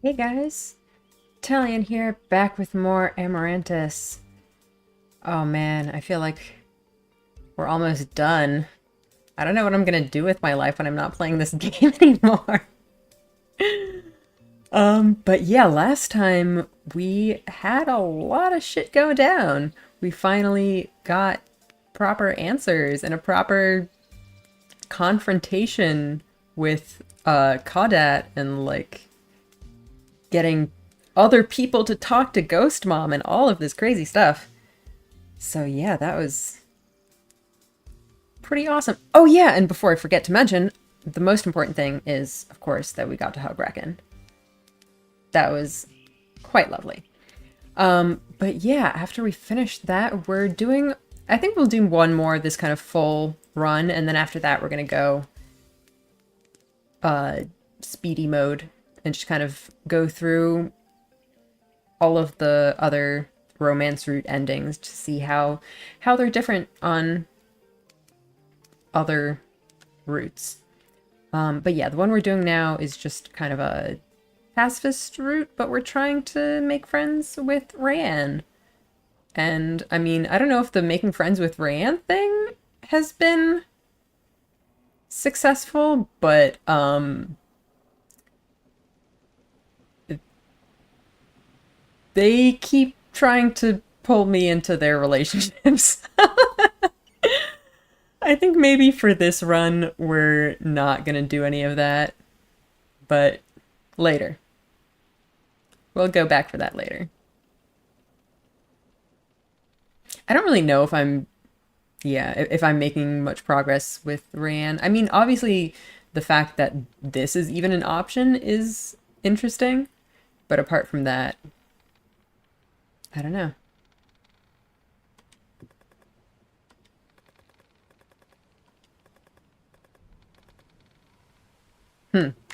Hey guys, Talion here, back with more Amarantus. Oh man, I feel like we're almost done. I don't know what I'm gonna do with my life when I'm not playing this game anymore. But yeah, last time we had a lot of shit go down. We finally got proper answers and a proper confrontation with Kaudat and like getting other people to talk to Ghost Mom and all of this crazy stuff. So yeah, that was pretty awesome. Oh yeah, and before I forget to mention, the most important thing is, of course, that we got to hug Raeann. That was quite lovely. But yeah, after we finish that, we're doing, I think we'll do one more this kind of full run, and then after that we're gonna go speedy mode and just kind of go through all of the other romance route endings to see how they're different on other routes. But yeah, the one we're doing now is just kind of a pacifist route, but we're trying to make friends with Raeann. And I mean, I don't know if the making friends with Raeann thing has been successful, but they keep trying to pull me into their relationships. I think maybe for this run, we're not gonna do any of that, but later. We'll go back for that later. I don't really know if I'm, yeah, if I'm making much progress with Raeann. I mean, obviously, the fact that this is even an option is interesting, but apart from that, I don't know.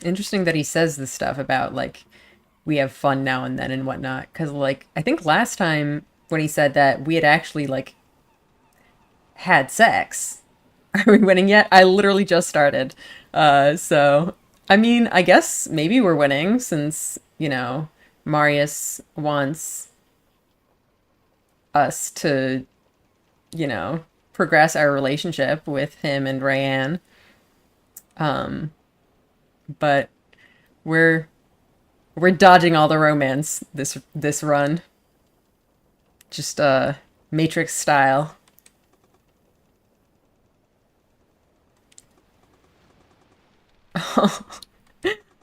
Interesting that he says this stuff about, like, we have fun now and then and whatnot. Because, like, I think last time when he said that we had actually, like, had sex. Are we winning yet? I literally just started. So, I mean, I guess maybe we're winning since, Marius wants us to, you know, progress our relationship with him and Raeann. But we're we're dodging all the romance this run. Just Matrix style.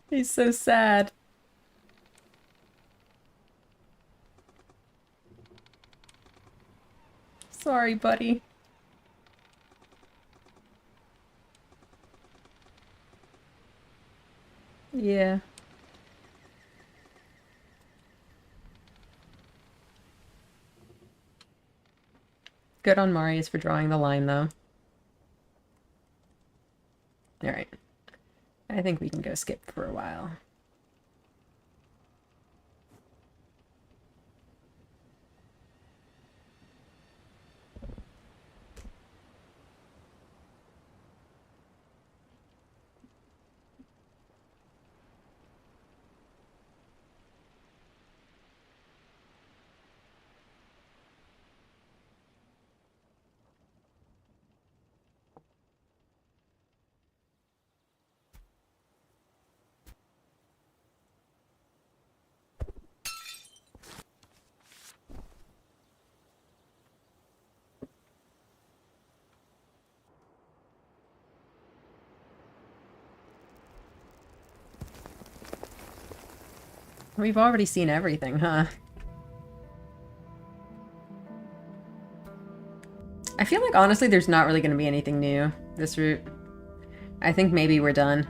He's so sad. Sorry, buddy. Yeah. Good on Marius for drawing the line, though. Alright. I think we can go skip for a while. We've already seen everything, huh? I feel like, honestly, there's not really going to be anything new this route. I think maybe we're done.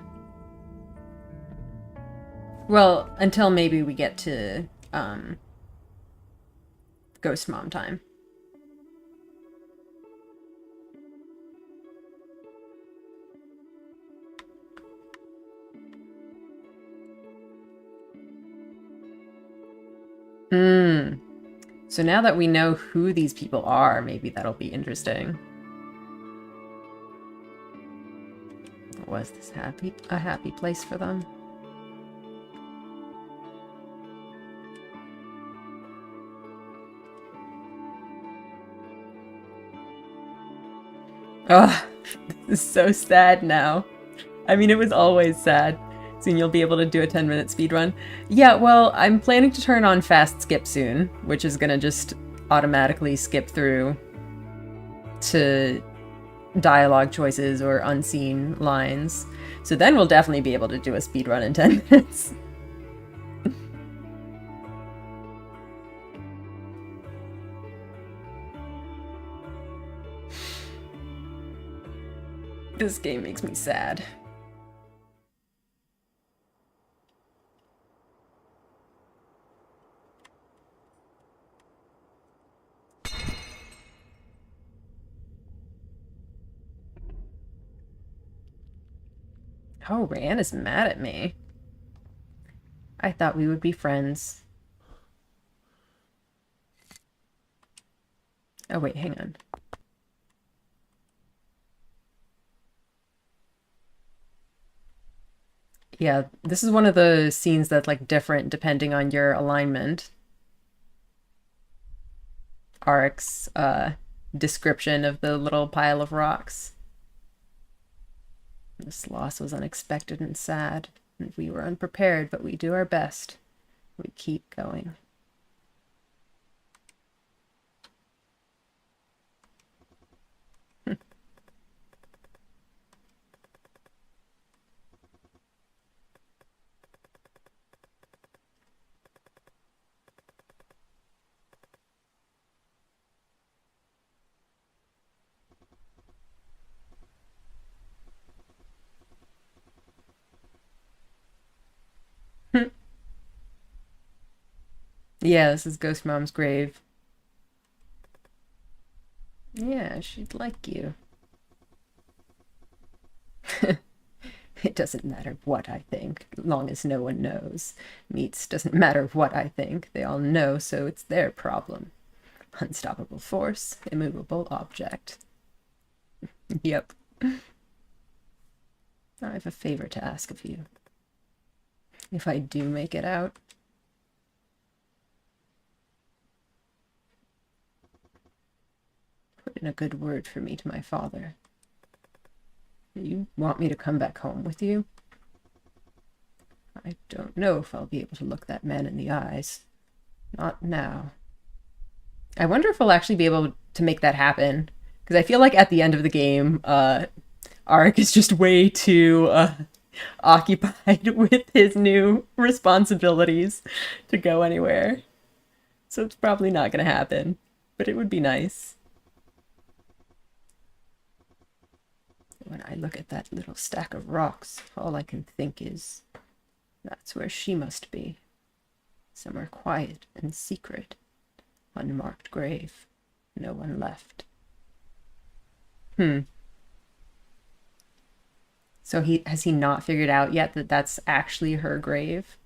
Well, until maybe we get to, Ghost Mom time. Hmm. So now that we know who these people are, maybe that'll be interesting. Was this a happy place for them? Oh, this is so sad now. I mean, it was always sad. Soon you'll be able to do a 10-minute speedrun. Yeah, well, I'm planning to turn on fast skip soon, which is gonna just automatically skip through to dialogue choices or unseen lines. So then we'll definitely be able to do a speedrun in 10 minutes. This game makes me sad. Oh, Raeann is mad at me. I thought we would be friends. Oh, wait, hang on. Yeah, this is one of the scenes that's like different depending on your alignment. Aric's description of the little pile of rocks. This loss was unexpected and sad, and we were unprepared, but we do our best. We keep going. Yeah, this is Ghost Mom's grave. Yeah, she'd like you. It doesn't matter what I think, long as no one knows. Meats doesn't matter what I think. They all know, so it's their problem. Unstoppable force, immovable object. Yep. I have a favor to ask of you. If I do make it out, put in a good word for me to my father. You want me to come back home with you? I don't know if I'll be able to look that man in the eyes. Not now. I wonder if we'll actually be able to make that happen. Because I feel like at the end of the game, Aric is just way too occupied with his new responsibilities to go anywhere. So it's probably not going to happen. But it would be nice. When I look at that little stack of rocks, all I can think is, that's where she must be. Somewhere quiet and secret. Unmarked grave. No one left. So has he not figured out yet that that's actually her grave?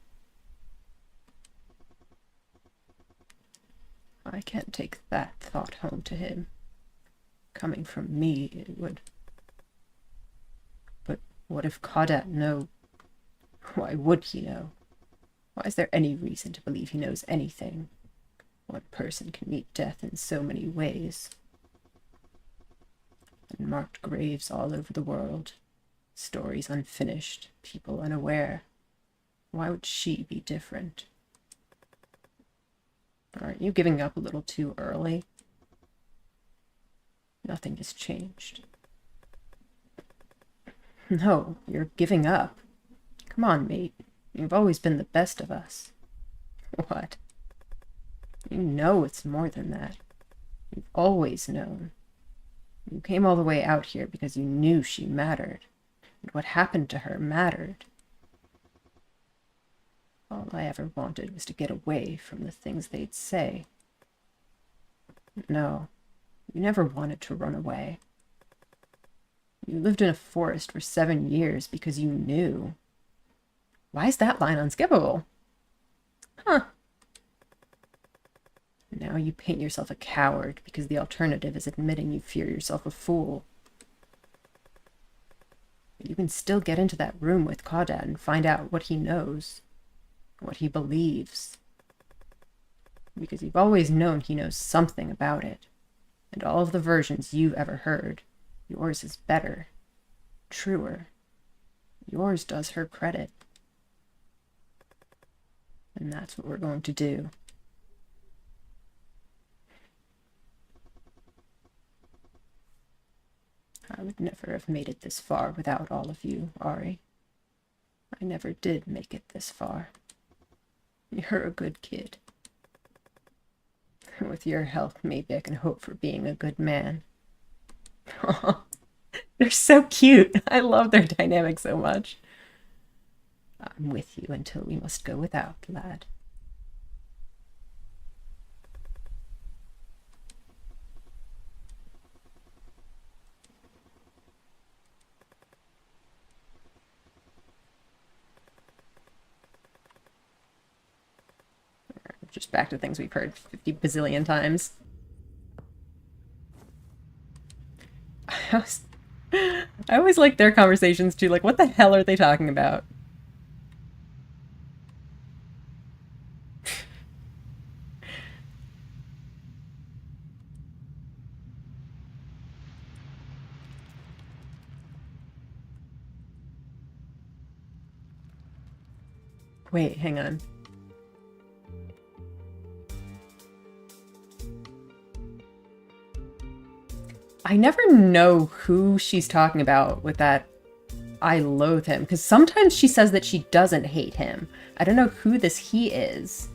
I can't take that thought home to him. Coming from me, it would. But what if Cawdat know? Why would he know? Why is there any reason to believe he knows anything? One person can meet death in so many ways. Unmarked graves all over the world. Stories unfinished, people unaware. Why would she be different? Aren't you giving up a little too early? Nothing has changed. No, you're giving up. Come on, mate. You've always been the best of us. What? You know it's more than that. You've always known. You came all the way out here because you knew she mattered. And what happened to her mattered. All I ever wanted was to get away from the things they'd say. No, you never wanted to run away. You lived in a forest for 7 years because you knew. Why is that line unskippable? Huh. Now you paint yourself a coward because the alternative is admitting you fear yourself a fool. But you can still get into that room with Cawdat and find out what he knows, what he believes. Because you've always known he knows something about it, and all of the versions you've ever heard. Yours is better, truer. Yours does her credit. And that's what we're going to do. I would never have made it this far without all of you, Ari. I never did make it this far. You're a good kid. With your help, maybe I can hope for being a good man. They're so cute. I love their dynamic so much. I'm with you until we must go without, lad. Just back to things we've heard 50 bazillion times. I always like their conversations too. Like, what the hell are they talking about? Wait, hang on. I never know who she's talking about with that I loathe him, because sometimes she says that she doesn't hate him. I don't know who this he is.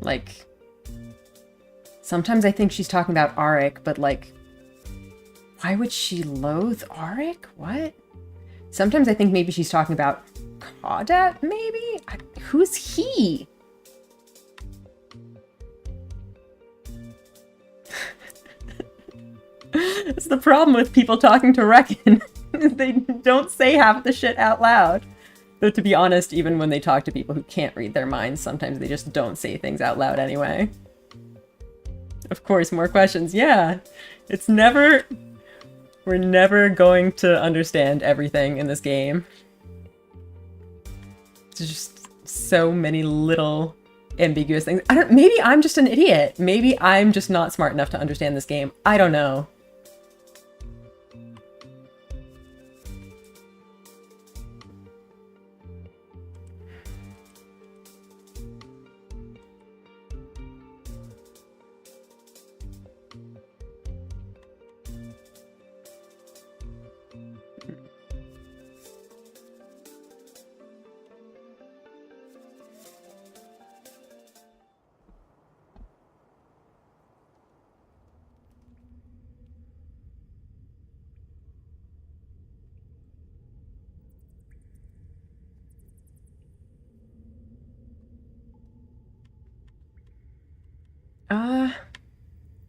Like, sometimes I think she's talking about Arik, but like, why would she loathe Arik? What? Sometimes I think maybe she's talking about Caudat, maybe? Who's he? That's the problem with people talking to Raeann. They don't say half the shit out loud. Though to be honest, even when they talk to people who can't read their minds, sometimes they just don't say things out loud anyway. Of course, more questions. Yeah, it's never... We're never going to understand everything in this game. There's just so many little ambiguous things. Maybe I'm just an idiot. Maybe I'm just not smart enough to understand this game. I don't know.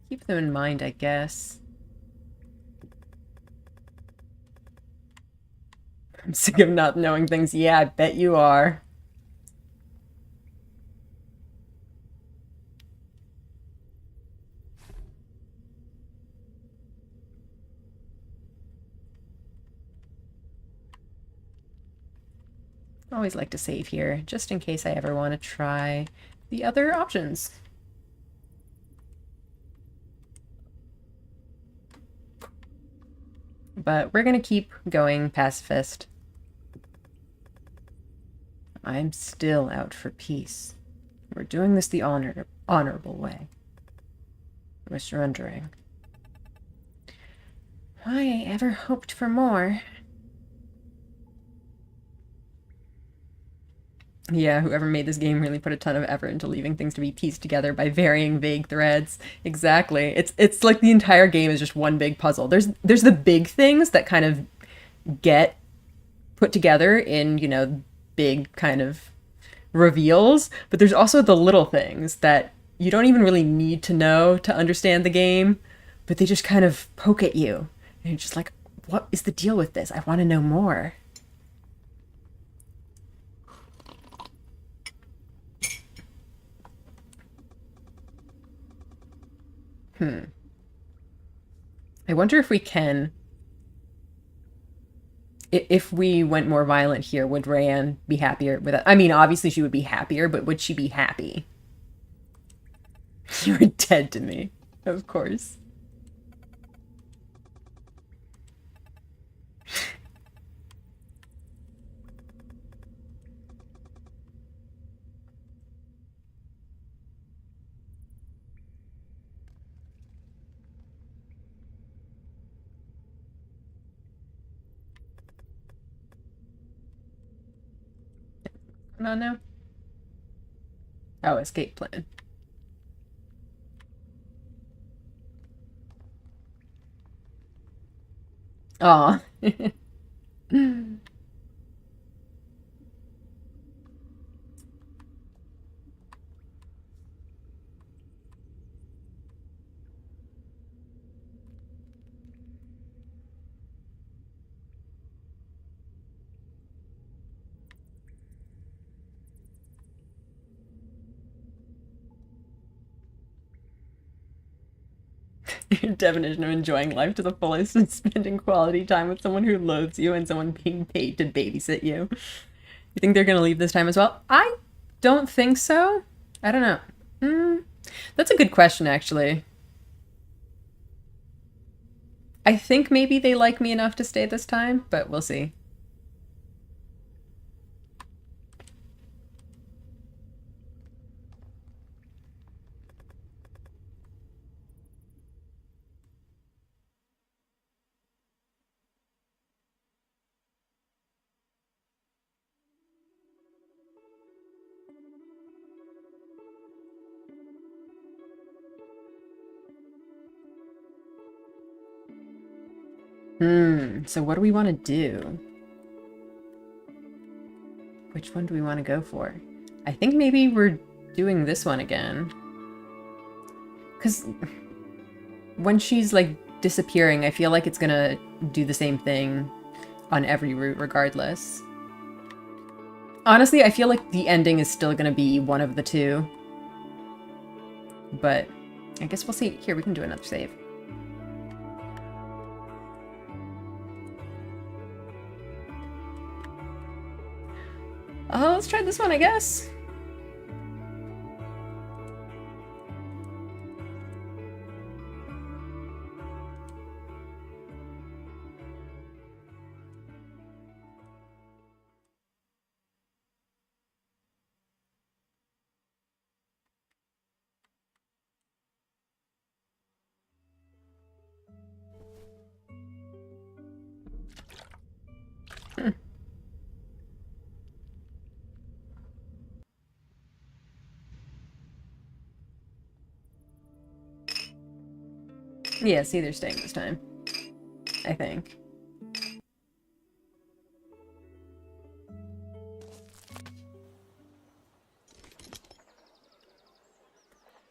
Keep them in mind, I guess. I'm sick of not knowing things. Yeah, I bet you are. Always like to save here, just in case I ever want to try the other options. But we're gonna keep going pacifist. I'm still out for peace. We're doing this the honorable way. We're surrendering. Why I ever hoped for more. Yeah, whoever made this game really put a ton of effort into leaving things to be pieced together by varying vague threads. Exactly. It's like the entire game is just one big puzzle. There's the big things that kind of get put together in, you know, big kind of reveals, but there's also the little things that you don't even really need to know to understand the game, but they just kind of poke at you. And you're just like, what is the deal with this? I want to know more. I wonder if we can If we went more violent here, would Raeann be happier with it? I mean, obviously she would be happier, but would she be happy? You're dead to me, of course. Going on now? Oh, escape plan. Aw. Your definition of enjoying life to the fullest is spending quality time with someone who loathes you and someone being paid to babysit you. You think they're gonna leave this time as well? I don't think so. I don't know. That's a good question, actually. I think maybe they like me enough to stay this time, but we'll see. So what do we want to do? Which one do we want to go for? I think maybe we're doing this one again. Because when she's, like, disappearing, I feel like it's gonna do the same thing on every route regardless. Honestly, I feel like the ending is still gonna be one of the two. But I guess we'll see. Here, we can do another save. Let's try this one, I guess. Yeah, see, they're staying this time. I think.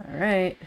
Alright.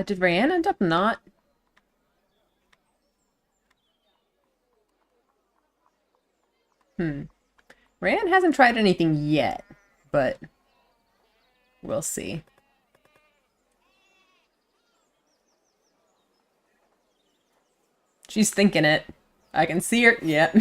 Did Raeann end up not? Raeann hasn't tried anything yet, but we'll see. She's thinking it. I can see her. Yeah.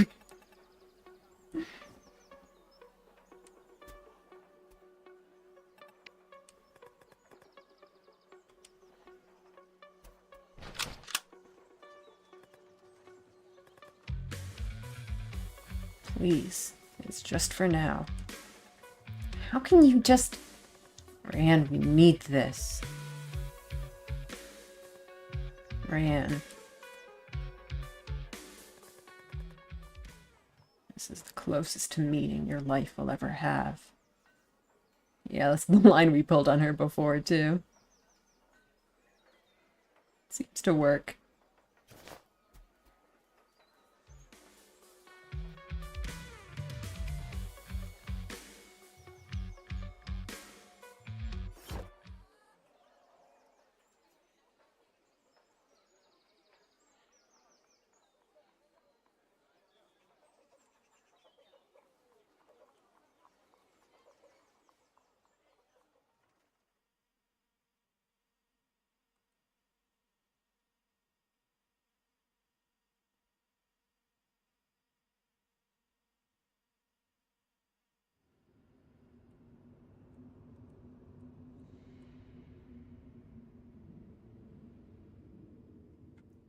Please. It's just for now. How can you just... Raeann, we need this. Raeann. This is the closest to meaning your life will ever have. Yeah, that's the line we pulled on her before, too. Seems to work.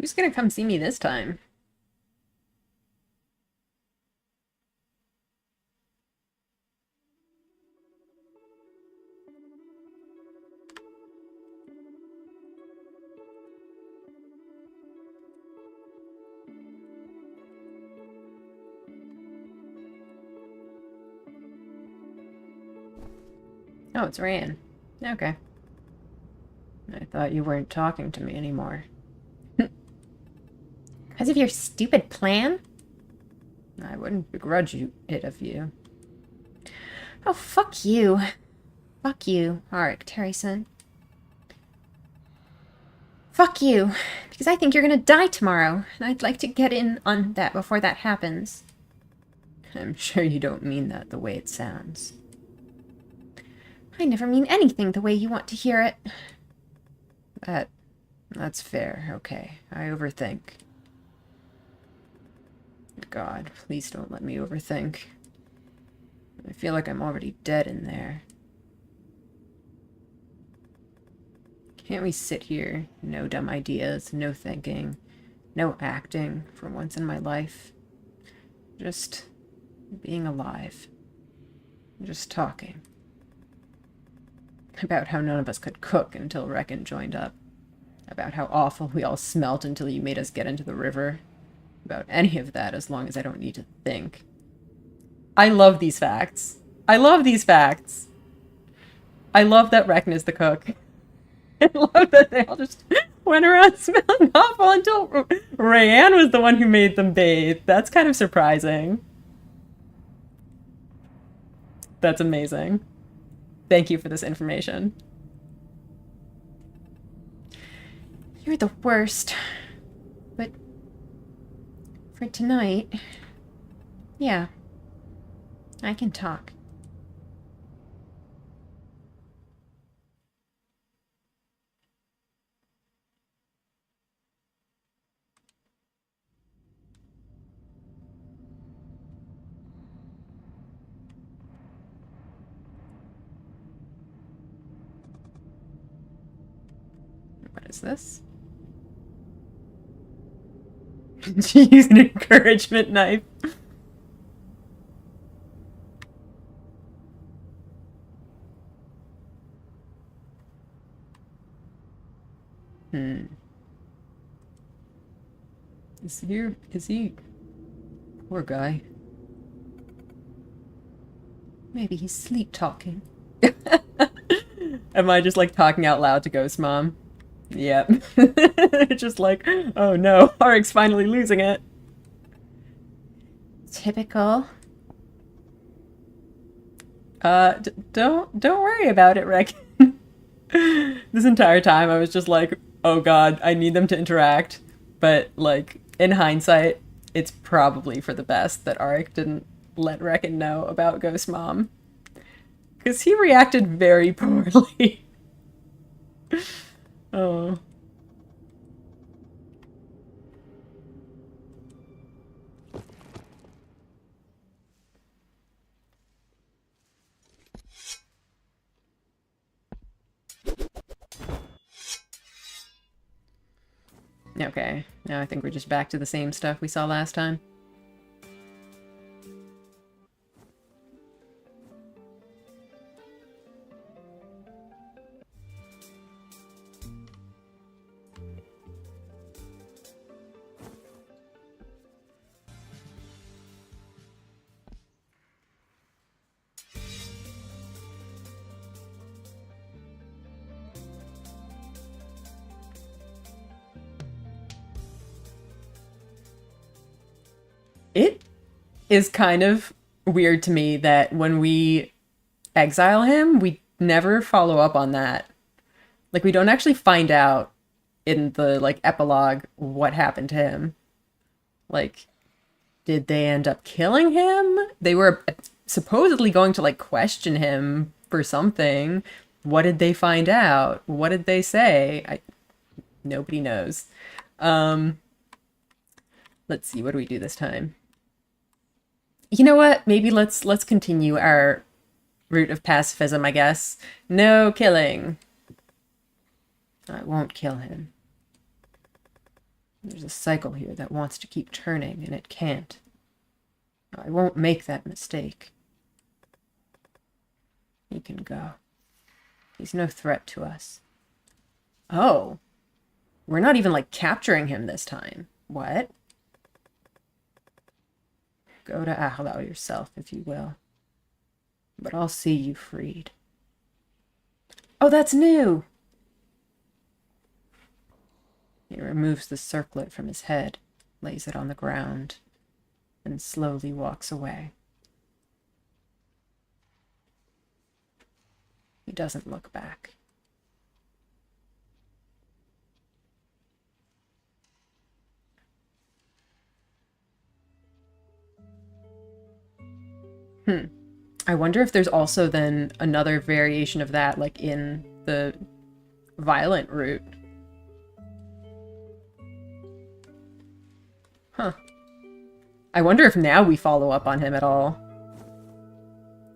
Who's gonna come see me this time? Oh, it's Raeann. Okay. I thought you weren't talking to me anymore. Because of your stupid plan? I wouldn't begrudge it of you. Oh, fuck you. Fuck you, Arik Terryson. Fuck you. Because I think you're gonna die tomorrow, and I'd like to get in on that before that happens. I'm sure you don't mean that the way it sounds. I never mean anything the way you want to hear it. That's fair, okay. I overthink. God, please don't let me overthink. I feel like I'm already dead in there. Can't we sit here? No dumb ideas, no thinking, no acting for once in my life. Just being alive. Just talking. About how none of us could cook until Raeann joined up. About how awful we all smelt until you made us get into the river. About any of that as long as I don't need to think. I love these facts. I love these facts. I love that Raeann is the cook. I love that they all just went around smelling awful until Raeann was the one who made them bathe. That's kind of surprising. That's amazing. Thank you for this information. You're the worst. But for tonight, yeah, I can talk. What is this? She used an encouragement knife. Is he... Poor guy. Maybe he's sleep-talking. Am I just, like, talking out loud to Ghost Mom? Yep. Just like, oh no, Arik's finally losing it. Typical. Don't worry about it, Raeann. This entire time I was just like, oh god, I need them to interact. But, like, in hindsight, it's probably for the best that Arik didn't let Raeann know about Ghost Mom. Because he reacted very poorly. Oh. Okay, now I think we're just back to the same stuff we saw last time. It is kind of weird to me that when we exile him, we never follow up on that. Like, we don't actually find out in the, like, epilogue what happened to him. Like, did they end up killing him? They were supposedly going to, like, question him for something. What did they find out? What did they say? Nobody knows. Let's see, what do we do this time? You know what? Maybe let's continue our route of pacifism, I guess. No killing. I won't kill him. There's a cycle here that wants to keep turning, and it can't. I won't make that mistake. He can go. He's no threat to us. Oh. We're not even, like, capturing him this time. What? Go to Ahlau yourself, if you will. But I'll see you freed. Oh, that's new! He removes the circlet from his head, lays it on the ground, and slowly walks away. He doesn't look back. I wonder if there's also then another variation of that, like in the violent route. Huh. I wonder if now we follow up on him at all.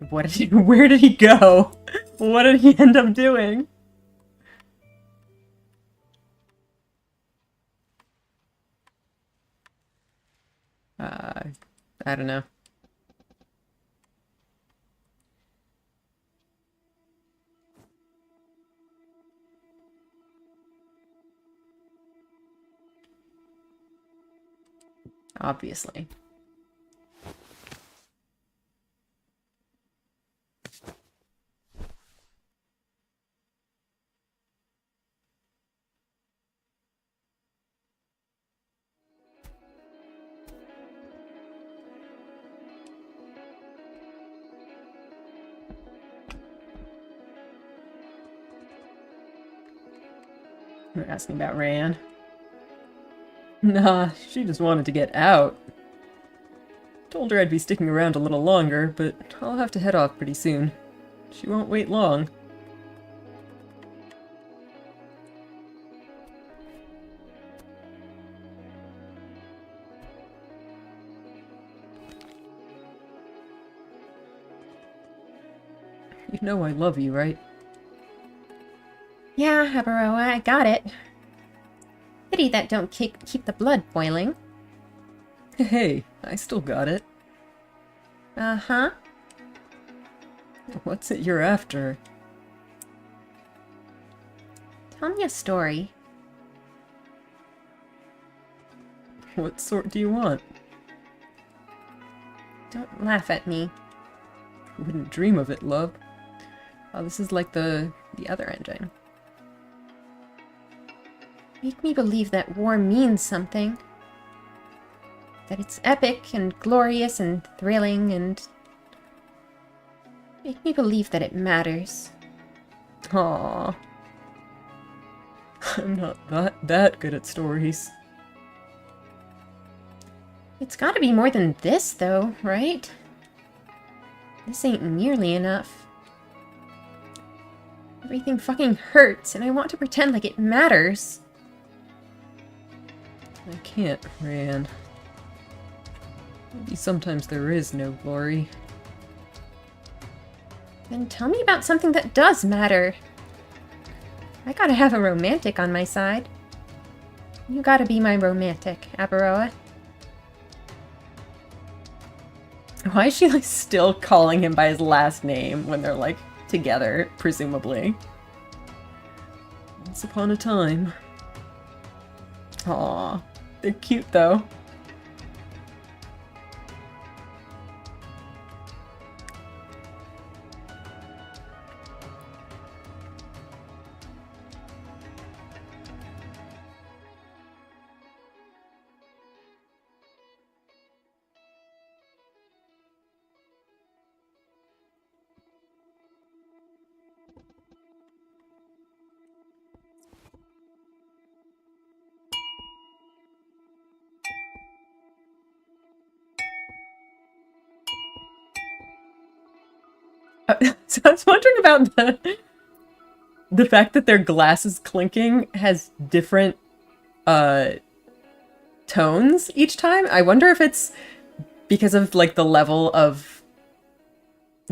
What did he, where did he go? What did he end up doing? I don't know. Obviously. You're asking about Raeann? Nah, she just wanted to get out. Told her I'd be sticking around a little longer, but I'll have to head off pretty soon. She won't wait long. You know I love you, right? Yeah, Habaroa, I got it. Pity that don't keep the blood boiling. Hey, I still got it. Uh-huh. What's it you're after? Tell me a story. What sort do you want? Don't laugh at me. Wouldn't dream of it, love. Oh, this is like the other ending. Make me believe that war means something. That it's epic and glorious and thrilling and... Make me believe that it matters. Aww. I'm not that good at stories. It's gotta be more than this, though, right? This ain't nearly enough. Everything fucking hurts, and I want to pretend like it matters. I can't, Raeann. Maybe sometimes there is no glory. Then tell me about something that does matter. I gotta have a romantic on my side. You gotta be my romantic, Abaroa. Why is she, like, still calling him by his last name when they're, like, together, presumably? Once upon a time. Aw, they're cute, though. So I was wondering about the fact that their glasses clinking has different uh tones each time. I wonder if it's because of like the level of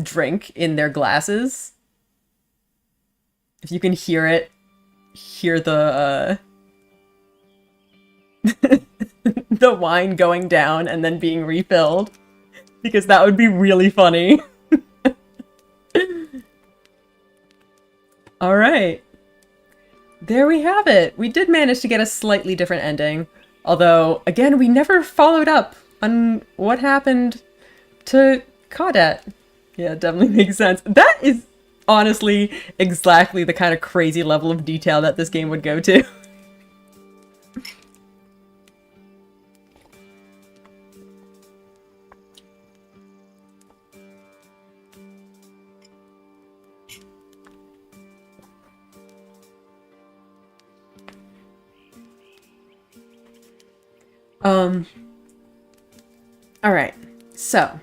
drink in their glasses. If you can hear the the wine going down and then being refilled, because that would be really funny. All right. There we have it. We did manage to get a slightly different ending. Although, again, we never followed up on what happened to Caudette. Yeah, it definitely makes sense. That is honestly exactly the kind of crazy level of detail that this game would go to. All right. So,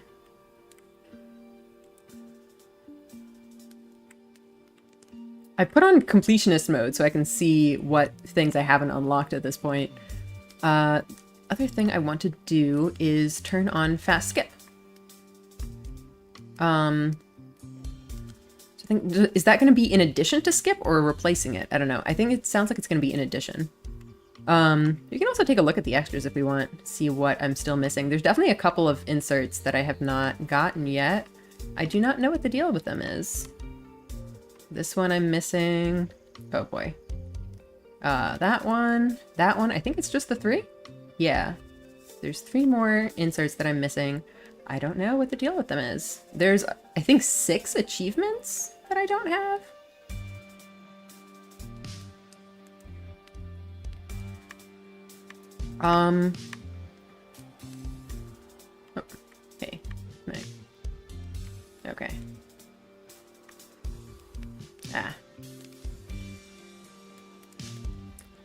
I put on completionist mode so I can see what things I haven't unlocked at this point. Other thing I want to do is turn on fast skip. I think, is that going to be in addition to skip or replacing it? I don't know. I think it sounds like it's going to be in addition. You can also take a look at the extras if we want to see what I'm still missing. There's definitely a couple of inserts that I have not gotten yet. I do not know what the deal with them is. This one I'm missing. Oh boy. That one. I think it's just the 3? Yeah. There's 3 more inserts that I'm missing. I don't know what the deal with them is. There's, I think, 6 achievements that I don't have. Oh, okay. Right. Okay. Ah.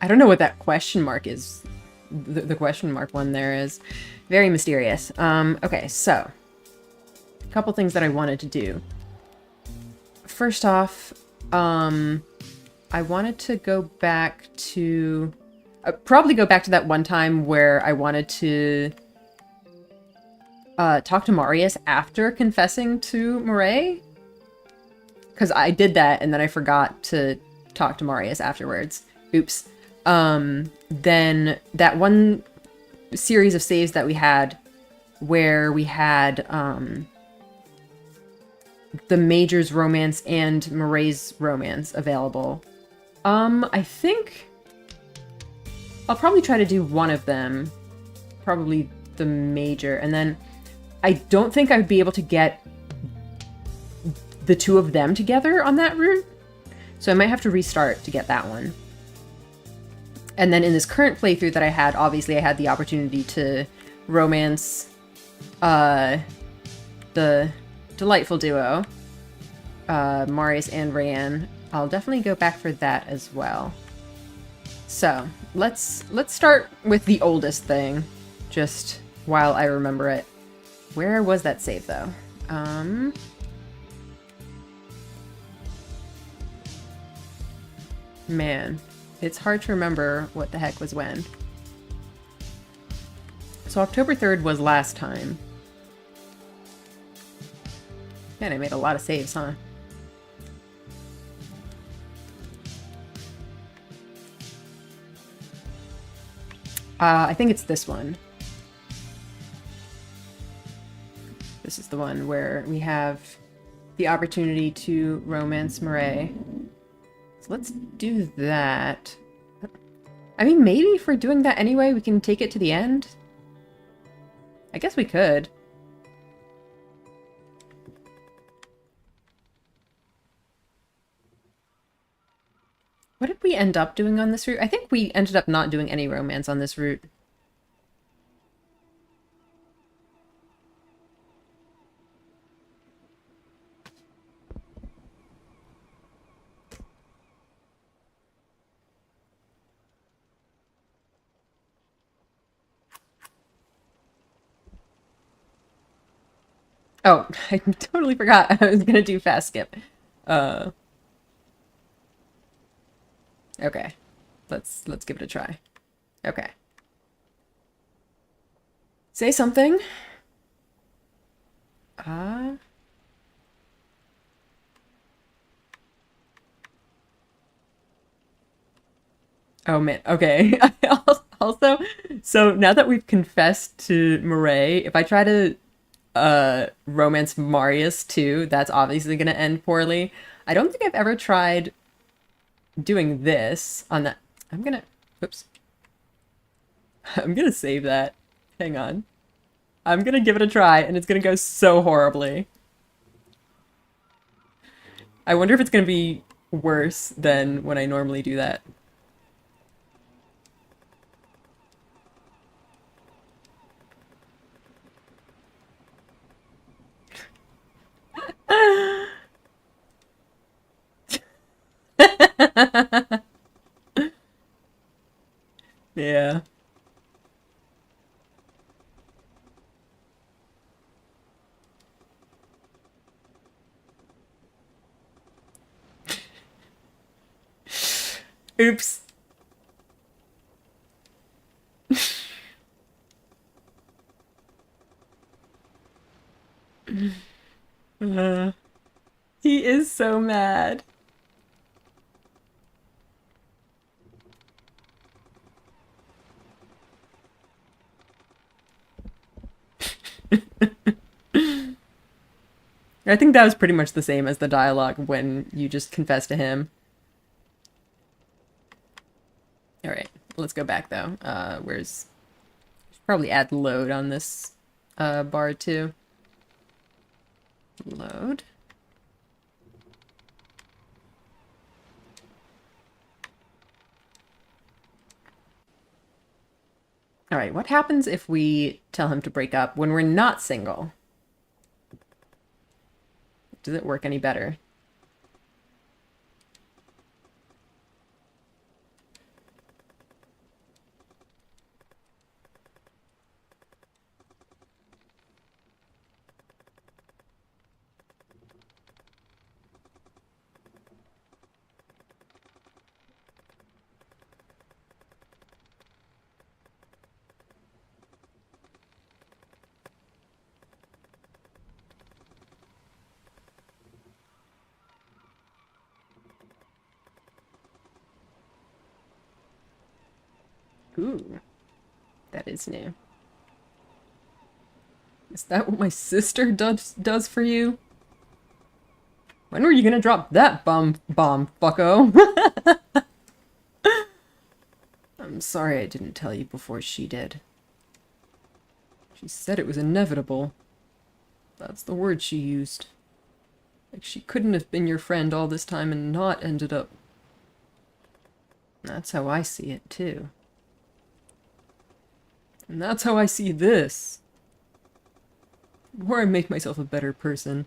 I don't know what that question mark is. The question mark one there is very mysterious. Okay, so a couple things that I wanted to do. First off, I wanted to go back to probably go back to that one time where I wanted to talk to Marius after confessing to Murray. Because I did that and then I forgot to talk to Marius afterwards. Oops. Then that one series of saves that we had where we had the Major's romance and Murray's romance available. I think I'll probably try to do one of them. Probably the Major. And then I don't think I would be able to get the 2 of them together on that route. So I might have to restart to get that one. And then in this current playthrough that I had, obviously I had the opportunity to romance the delightful duo, Marius and Raeann. I'll definitely go back for that as well. So let's start with the oldest thing, just while I remember it. Where was that save though? Man, it's hard to remember what the heck was when. So October 3rd was last time. Man, I made a lot of saves, huh? I think it's this one. This is the one where we have the opportunity to romance Murray. So let's do that. I mean, maybe if we're doing that anyway, we can take it to the end. I guess we could. What did we end up doing on this route? I think we ended up not doing any romance on this route. Oh, I totally forgot I was gonna do fast skip. Uh, okay. Let's give it a try. Okay. Say something. Uh, oh man. Okay. Also, so now that we've confessed to Murray, if I try to romance Marius too, that's obviously gonna end poorly. I don't think I've ever tried doing this on that. I'm gonna, oops. I'm gonna save that. Hang on. I'm gonna give it a try, and it's gonna go so horribly. I wonder if it's gonna be worse than when I normally do that. Yeah. Oops. Uh, he is so mad. I think that was pretty much the same as the dialogue when you just confess to him. All right, let's go back though. Where's probably add load on this bar too. Load. All right, what happens if we tell him to break up when we're not single? Does it work any better? Ooh, that is new. Is that what my sister does for you? When were you gonna drop that bomb, bucko? I'm sorry I didn't tell you before she did. She said it was inevitable. That's the word she used. Like she couldn't have been your friend all this time and not ended up. That's how I see it, too. And that's how I see this. The more I make myself a better person,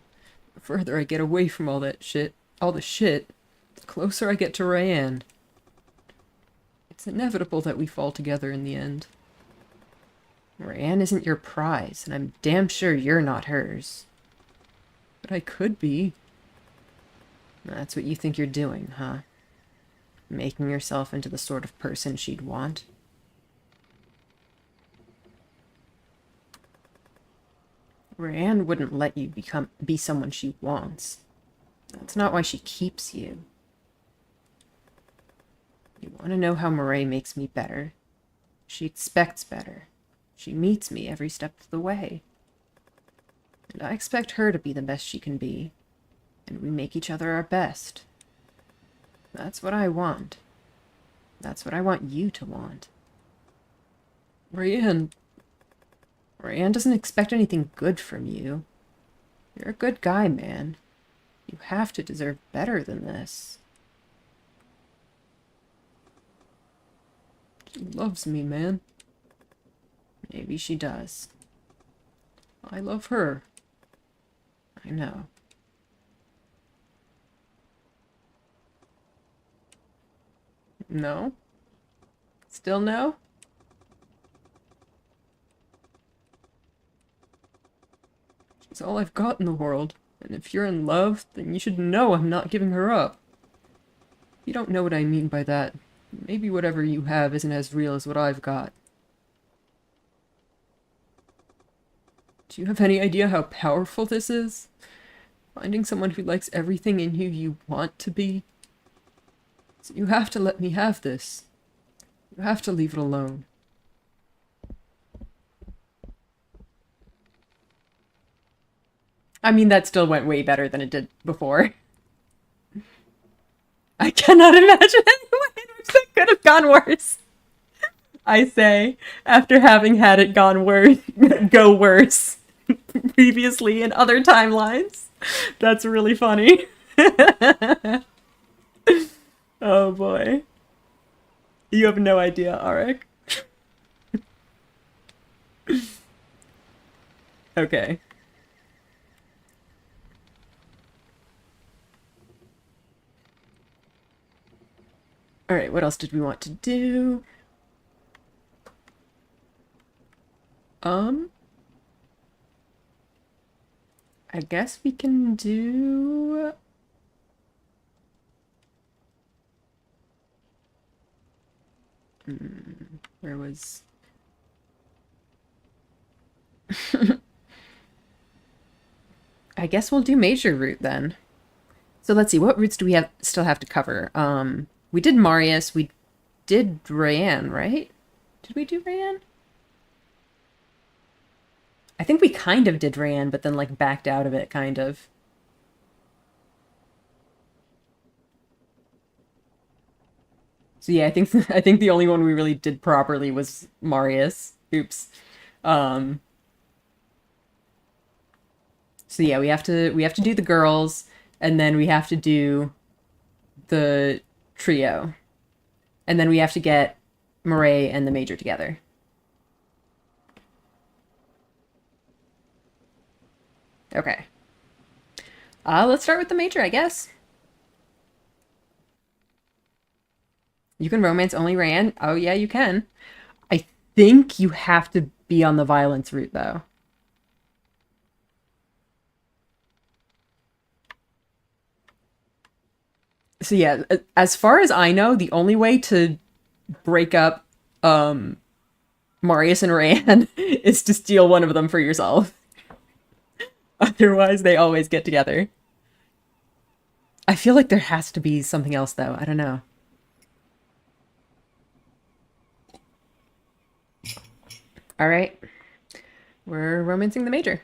the further I get away from all that shit, the closer I get to Raeann. It's inevitable that we fall together in the end. Raeann isn't your prize, and I'm damn sure you're not hers. But I could be. That's what you think you're doing, huh? Making yourself into the sort of person she'd want? Raeann wouldn't let you be someone she wants. That's not why she keeps you. You want to know how Murray makes me better? She expects better. She meets me every step of the way. And I expect her to be the best she can be. And we make each other our best. That's what I want. That's what I want you to want. Raeann doesn't expect anything good from you. You're a good guy, man. You have to deserve better than this. She loves me, man. Maybe she does. I love her. I know. No? Still no? It's all I've got in the world. And if you're in love, then you should know I'm not giving her up. You don't know what I mean by that. Maybe whatever you have isn't as real as what I've got. Do you have any idea how powerful this is? Finding someone who likes everything in you you want to be? So you have to let me have this. You have to leave it alone. I mean, that still went way better than it did before. I cannot imagine any way in which that could have gone worse. I say, after having had it go worse previously in other timelines. That's really funny. Oh boy. You have no idea, Arik. Okay. Alright, what else did we want to do? I guess we can do... where was... I guess we'll do major route then. So let's see, what routes do we still have to cover? We did Marius, we did Raeann, right? Did we do Raeann? I think we kind of did Raeann, but then like backed out of it, kind of. So yeah, I think the only one we really did properly was Marius. Oops. Um, so yeah, we have to do the girls, and then we have to do the trio. And then we have to get Murray and the major together. Okay. Let's start with the major, I guess. You can romance only Raeann. Oh yeah, you can. I think you have to be on the violence route, though. So yeah, as far as I know, the only way to break up Marius and Raeann is to steal one of them for yourself. Otherwise, they always get together. I feel like there has to be something else, though. I don't know. All right. We're romancing the major.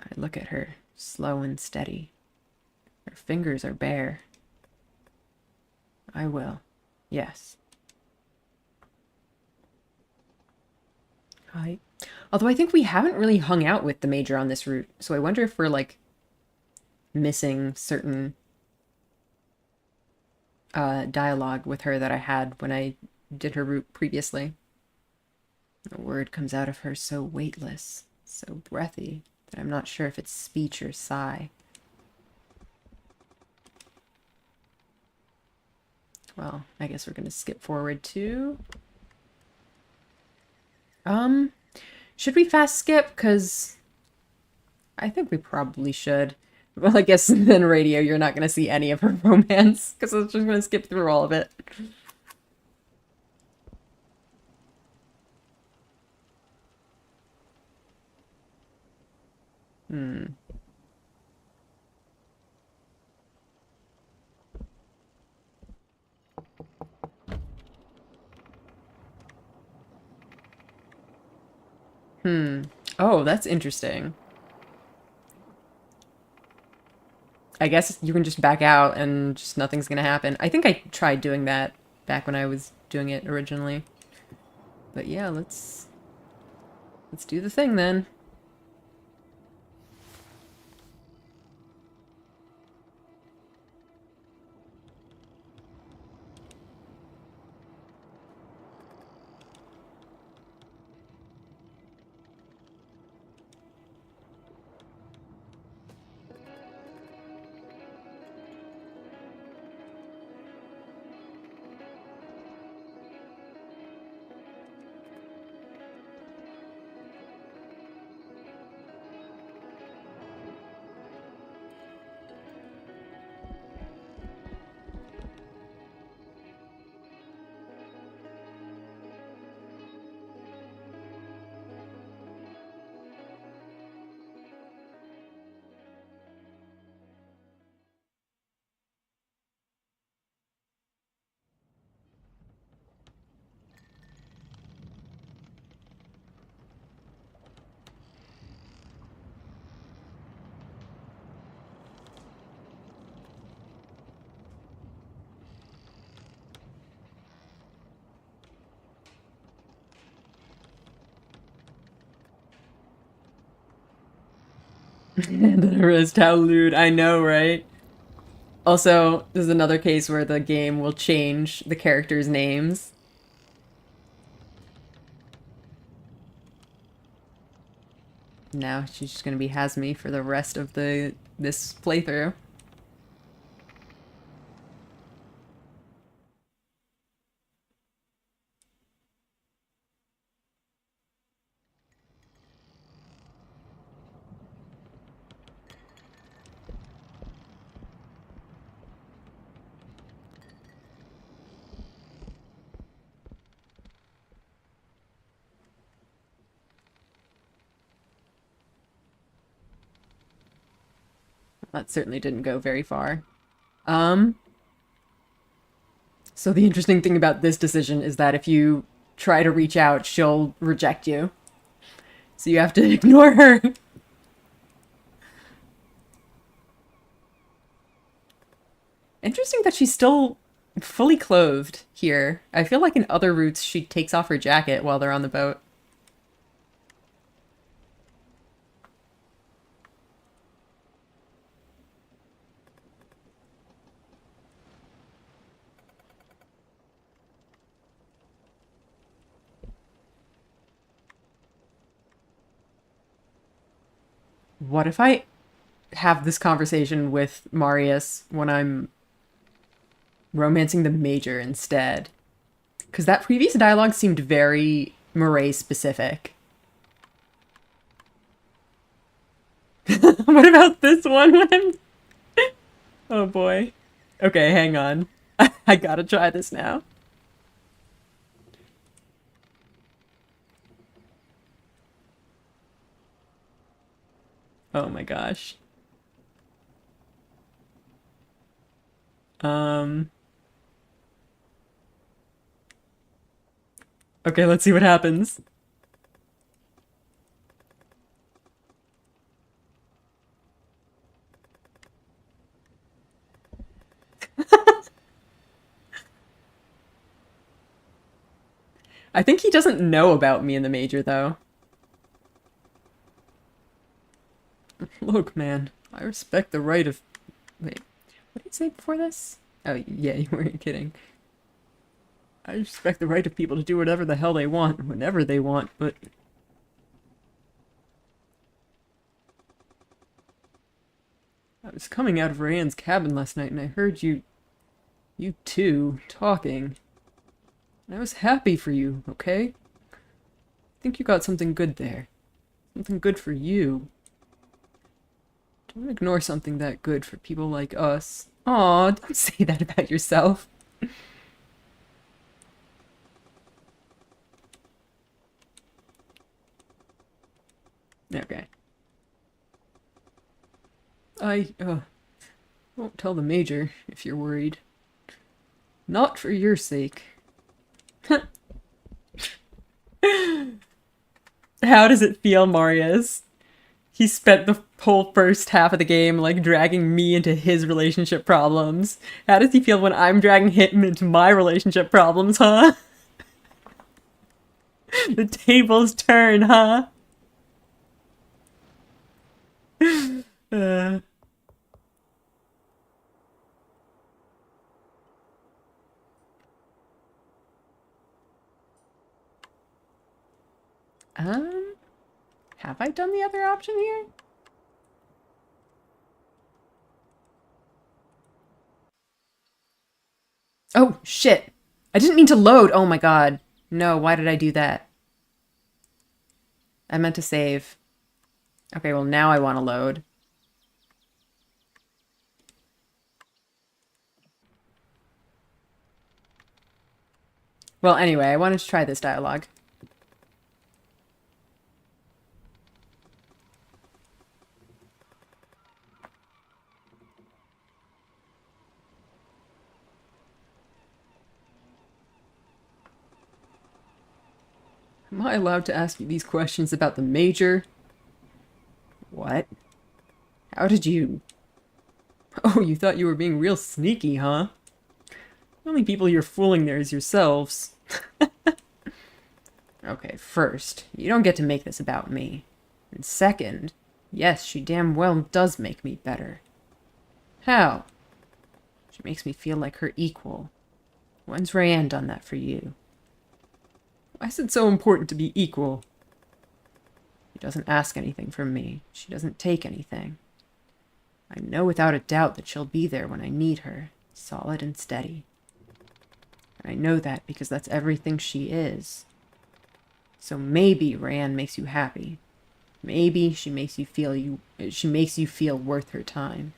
I look at her, slow and steady. Her fingers are bare. I will. Yes. Although I think we haven't really hung out with the major on this route, so I wonder if we're, like, missing certain dialogue with her that I had when I did her route previously. A word comes out of her so weightless, so breathy, that I'm not sure if it's speech or sigh. Well, I guess we're gonna skip forward to... should we fast skip? Because I think we probably should. Well, I guess then radio, you're not gonna see any of her romance, because I'm just gonna skip through all of it. Hmm. Hmm. Oh, that's interesting. I guess you can just back out and just nothing's gonna happen. I think I tried doing that back when I was doing it originally. But yeah, let's do the thing then. And then I realized how lewd. I know, right? Also, there's another case where the game will change the characters' names. Now she's just gonna be Hasmi for the rest of this playthrough. That certainly didn't go very far. Um, so the interesting thing about this decision is that if you try to reach out, she'll reject you. So you have to ignore her. Interesting that she's still fully clothed here. I feel like in other routes she takes off her jacket while they're on the boat. What if I have this conversation with Marius when I'm romancing the Major instead? Because that previous dialogue seemed very Murray specific. What about this one when I'm... Oh boy. Okay, hang on. I gotta try this now. Oh my gosh. Um... Okay, let's see what happens. I think he doesn't know about me and the Major, though. Look, man, I respect the right of... Wait, what did he say before this? Oh, yeah, you weren't kidding. I respect the right of people to do whatever the hell they want, whenever they want, but... I was coming out of Raeann's cabin last night and I heard you two, talking. And I was happy for you, okay? I think you got something good there. Something good for you. Don't ignore something that good for people like us. Aw, don't say that about yourself. Okay. I won't tell the Major if you're worried. Not for your sake. How does it feel, Marius? He spent the whole first half of the game, like, dragging me into his relationship problems. How does he feel when I'm dragging him into my relationship problems, huh? The tables turn, huh? Uh... Have I done the other option here? Oh, shit. I didn't mean to load. Oh my god. No, why did I do that? I meant to save. Okay, well now I want to load. Well, anyway, I wanted to try this dialogue. Am I allowed to ask you these questions about the Major? What? How did you... Oh, you thought you were being real sneaky, huh? The only people you're fooling there is yourselves. Okay, first, you don't get to make this about me. And second, Yes, she damn well does make me better. How? She makes me feel like her equal. When's Raeann done that for you? Why is it so important to be equal? She doesn't ask anything from me. She doesn't take anything. I know without a doubt that she'll be there when I need her, solid and steady. And I know that because that's everything she is. So maybe Raeann makes you happy. Maybe she makes you feel worth her time.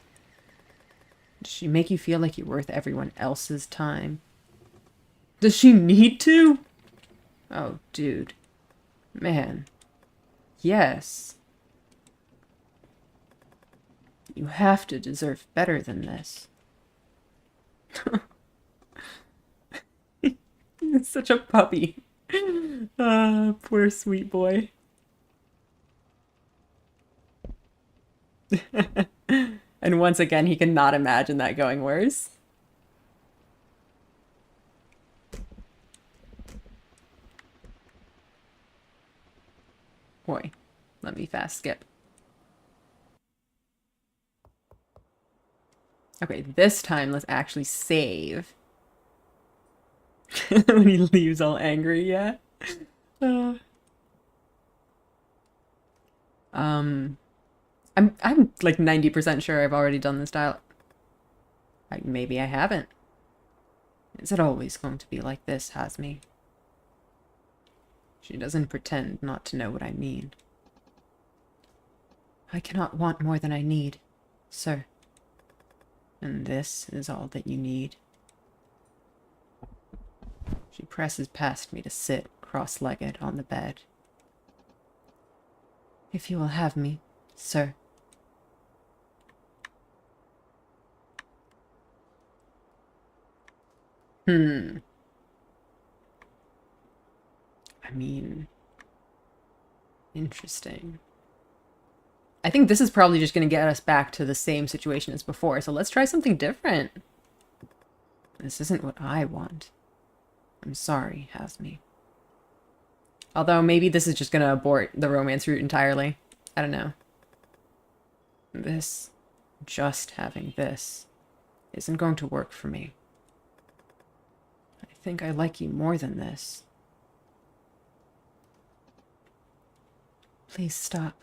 Does she make you feel like you're worth everyone else's time? Does she need to? Oh, dude. Man. Yes. You have to deserve better than this. He's such a puppy. Ah, poor sweet boy. And once again, he cannot imagine that going worse. Boy, let me fast skip. Okay, this time let's actually save. When he leaves all angry, yeah. Uh, um, I'm like 90% sure I've already done this dialogue. Maybe I haven't. Is it always going to be like this, Hasmi? She doesn't pretend not to know what I mean. I cannot want more than I need, sir. And this is all that you need. She presses past me to sit, cross-legged, on the bed. If you will have me, sir. I mean, interesting. I think this is probably just going to get us back to the same situation as before, so let's try something different. This isn't what I want. I'm sorry, Hasmi. Although maybe this is just going to abort the romance route entirely. I don't know. This, just having this, isn't going to work for me. I think I like you more than this. Please stop.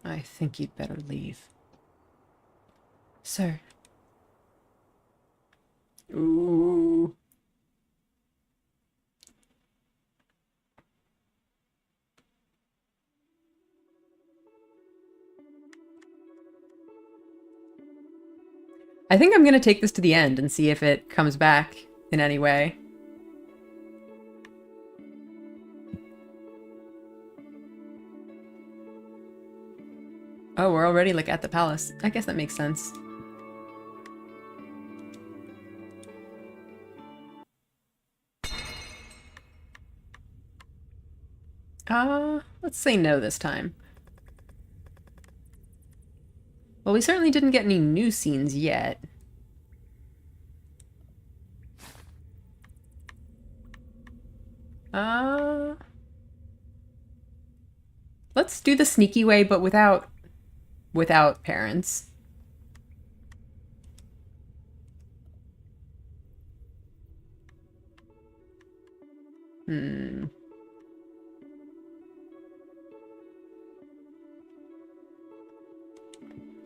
I think you'd better leave. Sir. Ooh. I think I'm going to take this to the end and see if it comes back in any way. Oh, we're already, like, at the palace. I guess that makes sense. Let's say no this time. Well, we certainly didn't get any new scenes yet. Let's do the sneaky way, but without parents.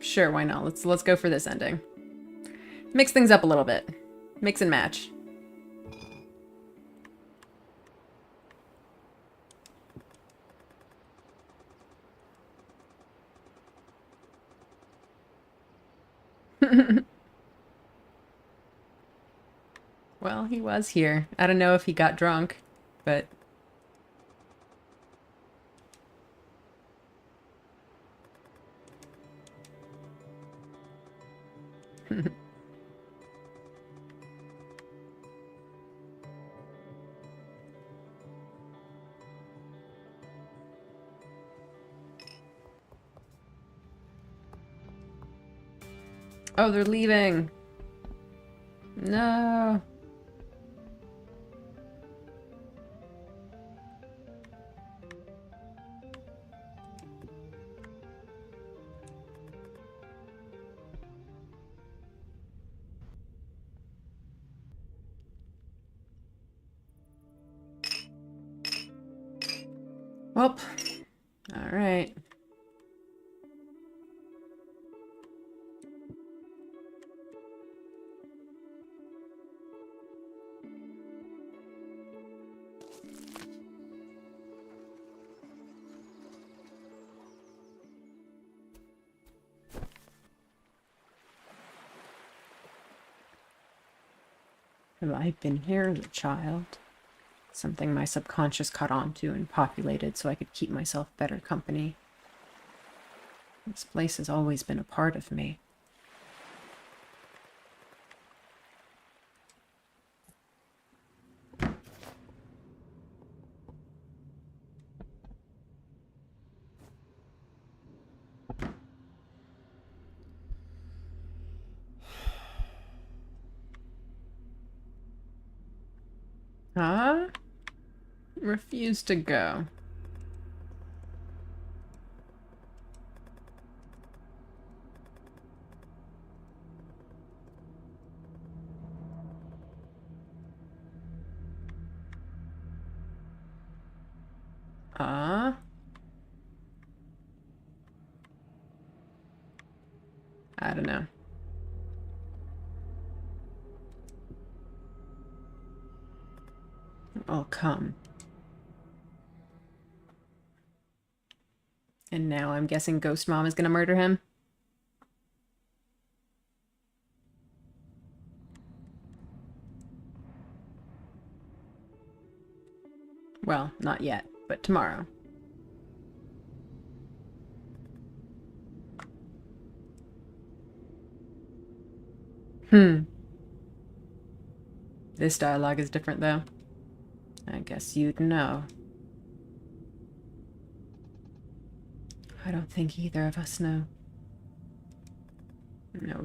Sure, why not? Let's go for this ending. Mix things up a little bit. Mix and match. Well, he was here. I don't know if he got drunk, but... Oh, they're leaving. No. Well, alright. Have I been here as a child? Something my subconscious caught on to and populated so I could keep myself better company. This place has always been a part of me. Huh? Refuse to go. I don't know. I'll come. And now I'm guessing Ghost Mom is gonna murder him? Well, not yet, but tomorrow. This dialogue is different, though. I guess you'd know. I don't think either of us know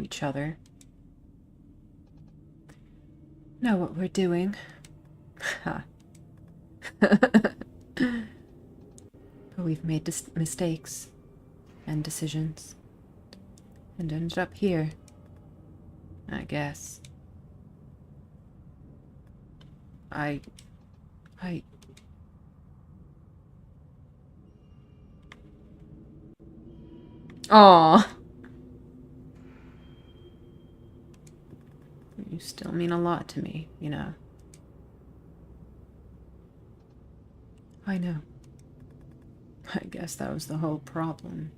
each other. Know what we're doing. Ha. But we've made mistakes and decisions and ended up here, I guess. I... Aww. You still mean a lot to me, you know. I know. I guess that was the whole problem.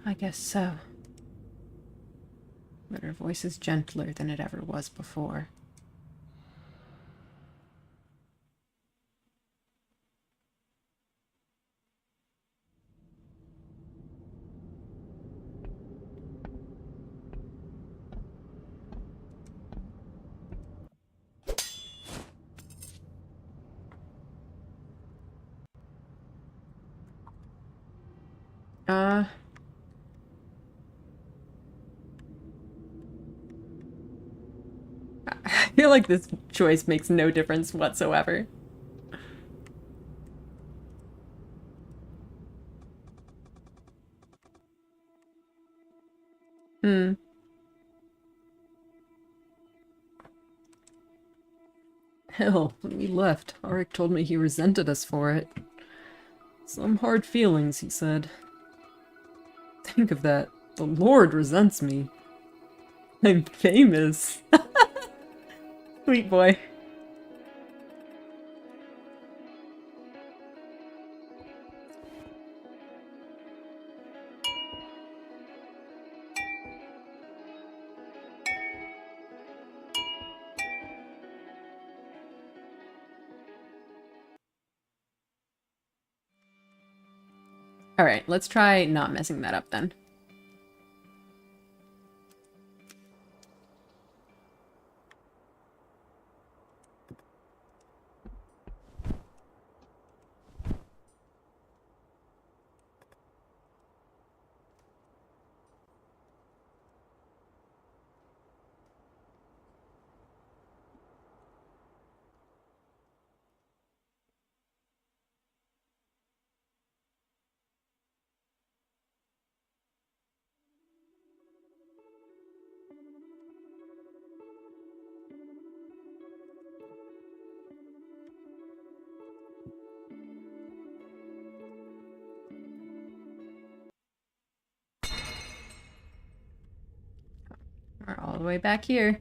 I guess so. But her voice is gentler than it ever was before. I feel like this choice makes no difference whatsoever. Hell, when we left, Arik told me he resented us for it. Some hard feelings, he said. Think of that. The Lord resents me. I'm famous. Sweet boy. Alright, let's try not messing that up then. the way back here.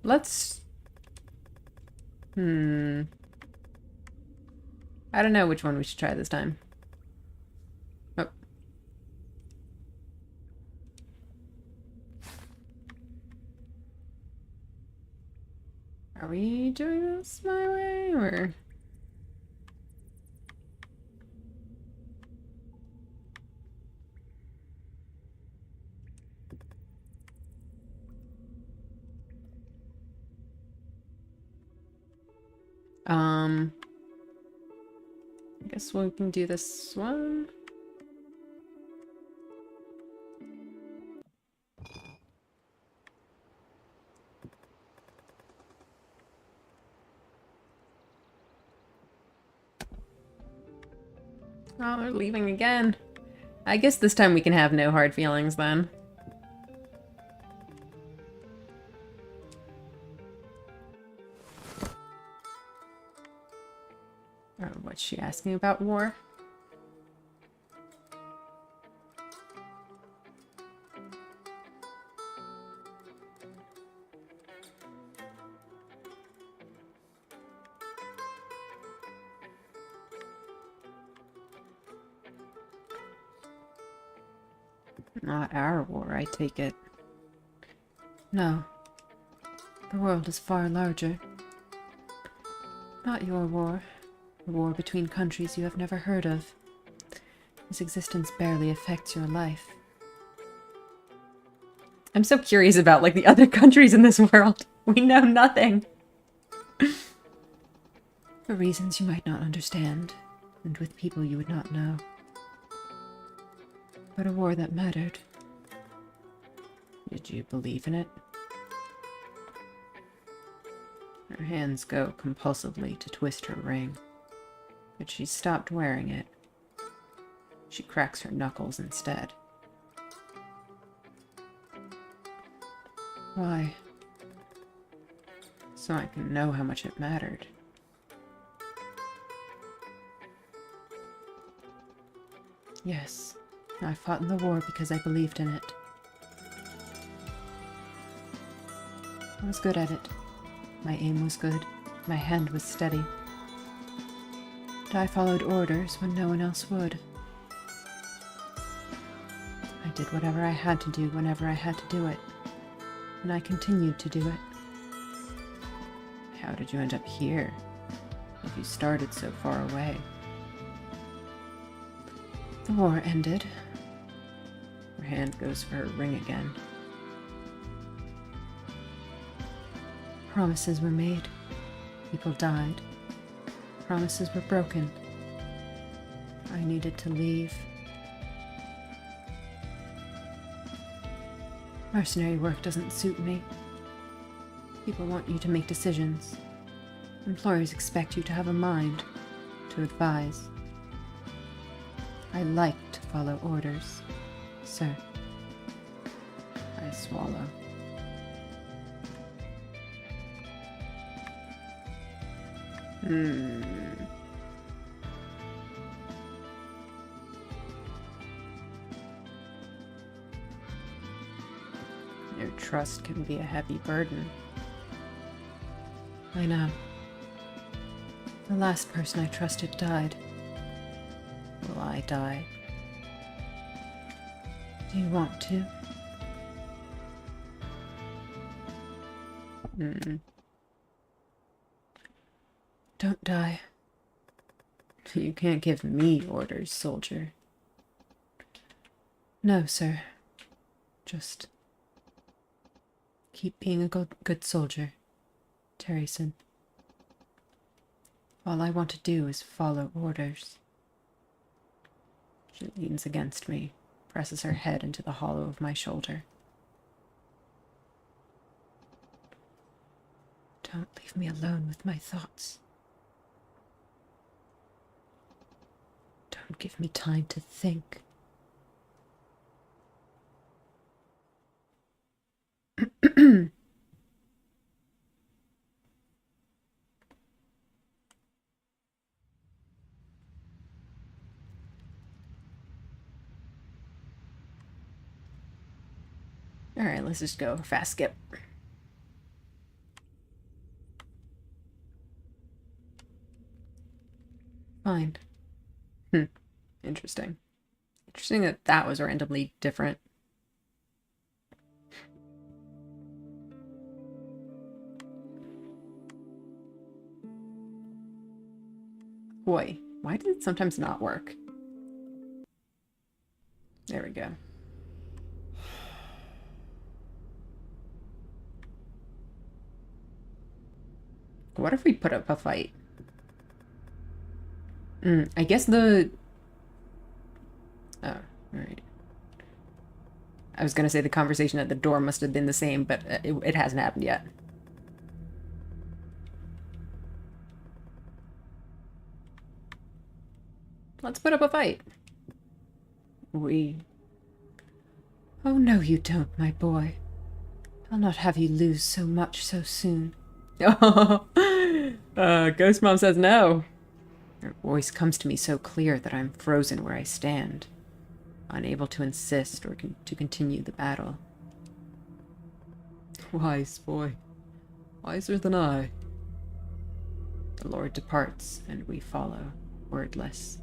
Let's... I don't know which one we should try this time. Oh. Are we doing this my way, or...? I guess we can do this one. Oh, they're leaving again. I guess this time we can have no hard feelings then. Oh, what's she asking about war? Not our war, I take it. No. The world is far larger. Not your war. A war between countries you have never heard of. Whose existence barely affects your life. I'm so curious about, like, the other countries in this world. We know nothing. For reasons you might not understand, and with people you would not know. But a war that mattered. Did you believe in it? Her hands go compulsively to twist her ring, but she's stopped wearing it. She cracks her knuckles instead. Why? So I can know how much it mattered. Yes, I fought in the war because I believed in it. I was good at it. My aim was good. My hand was steady. But I followed orders when no one else would. I did whatever I had to do whenever I had to do it. And I continued to do it. How did you end up here, if you started so far away? The war ended. Her hand goes for her ring again. Promises were made. People died. Promises were broken. I needed to leave. Mercenary work doesn't suit me. People want you to make decisions. Employers expect you to have a mind, to advise. I like to follow orders, sir. I swallow. Your trust can be a heavy burden. I know. The last person I trusted died. Will I die? Do you want to? Don't die. You can't give me orders, soldier. No, sir. Just keep being a good soldier, Terryson. All I want to do is follow orders. She leans against me, presses her head into the hollow of my shoulder. Don't leave me alone with my thoughts. Don't give me time to think. Alright, let's just go. Fast skip. Fine. Interesting. Interesting that that was randomly different. Boy, why does it sometimes not work? There we go. What if we put up a fight? I guess the... Oh, alright. I was gonna say the conversation at the door must have been the same, but it hasn't happened yet. Let's put up a fight. We... Oh, no, you don't, my boy. I'll not have you lose so much so soon. Oh, Ghost Mom says no. Her voice comes to me so clear that I'm frozen where I stand, unable to insist or to continue the battle. Wise boy, wiser than I. The Lord departs, and we follow, wordless.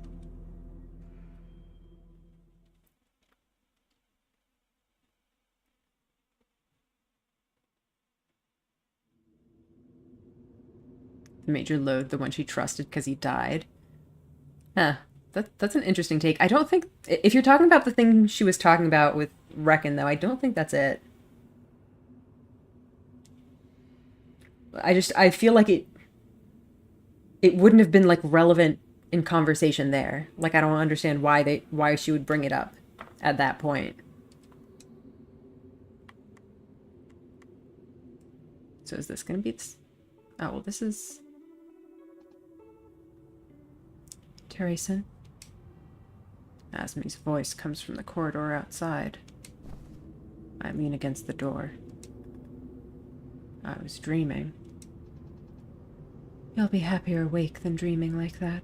The Major loathed the one she trusted because he died. Huh. That's an interesting take. I don't think... If you're talking about the thing she was talking about with Raeann, though, I don't think that's it. I feel like it wouldn't have been, like, relevant in conversation there. Like, I don't understand why she would bring it up at that point. So is this gonna be... Oh, well, this is... Teresa. Asmi's voice comes from the corridor outside. I lean against the door. I was dreaming. You'll be happier awake than dreaming like that.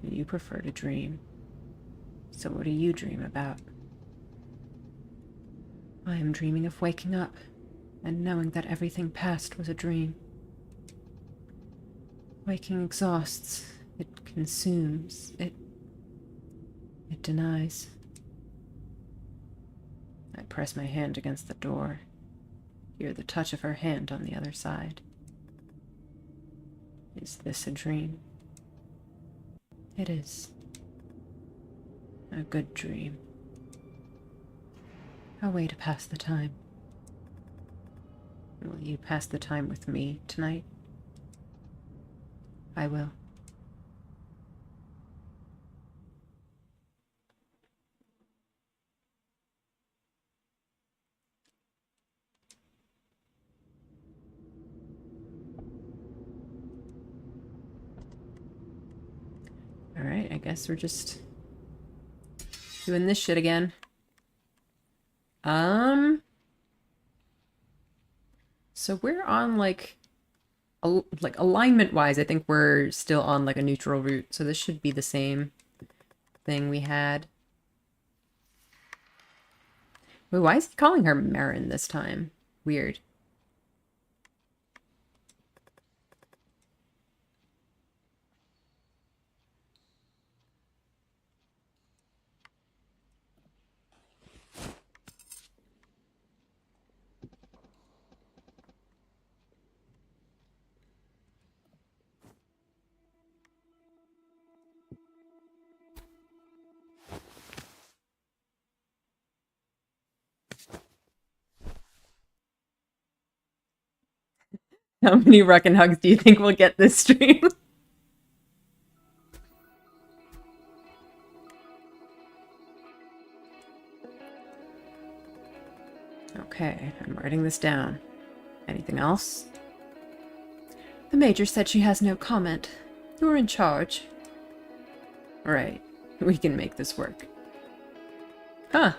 You prefer to dream. So what do you dream about? I am dreaming of waking up and knowing that everything past was a dream. Waking exhausts. It consumes. It denies. I press my hand against the door. Hear the touch of her hand on the other side. Is this a dream? It is. A good dream. A way to pass the time. Will you pass the time with me tonight? I will. Alright, I guess we're just doing this shit again. So we're on like alignment-wise, I think we're still on like a neutral route. So this should be the same thing we had. Wait, why is he calling her Marin this time? Weird. How many Ruck and Hugs do you think we'll get this stream? Okay, I'm writing this down. Anything else? The Major said she has no comment. You're in charge. Right. We can make this work. Huh.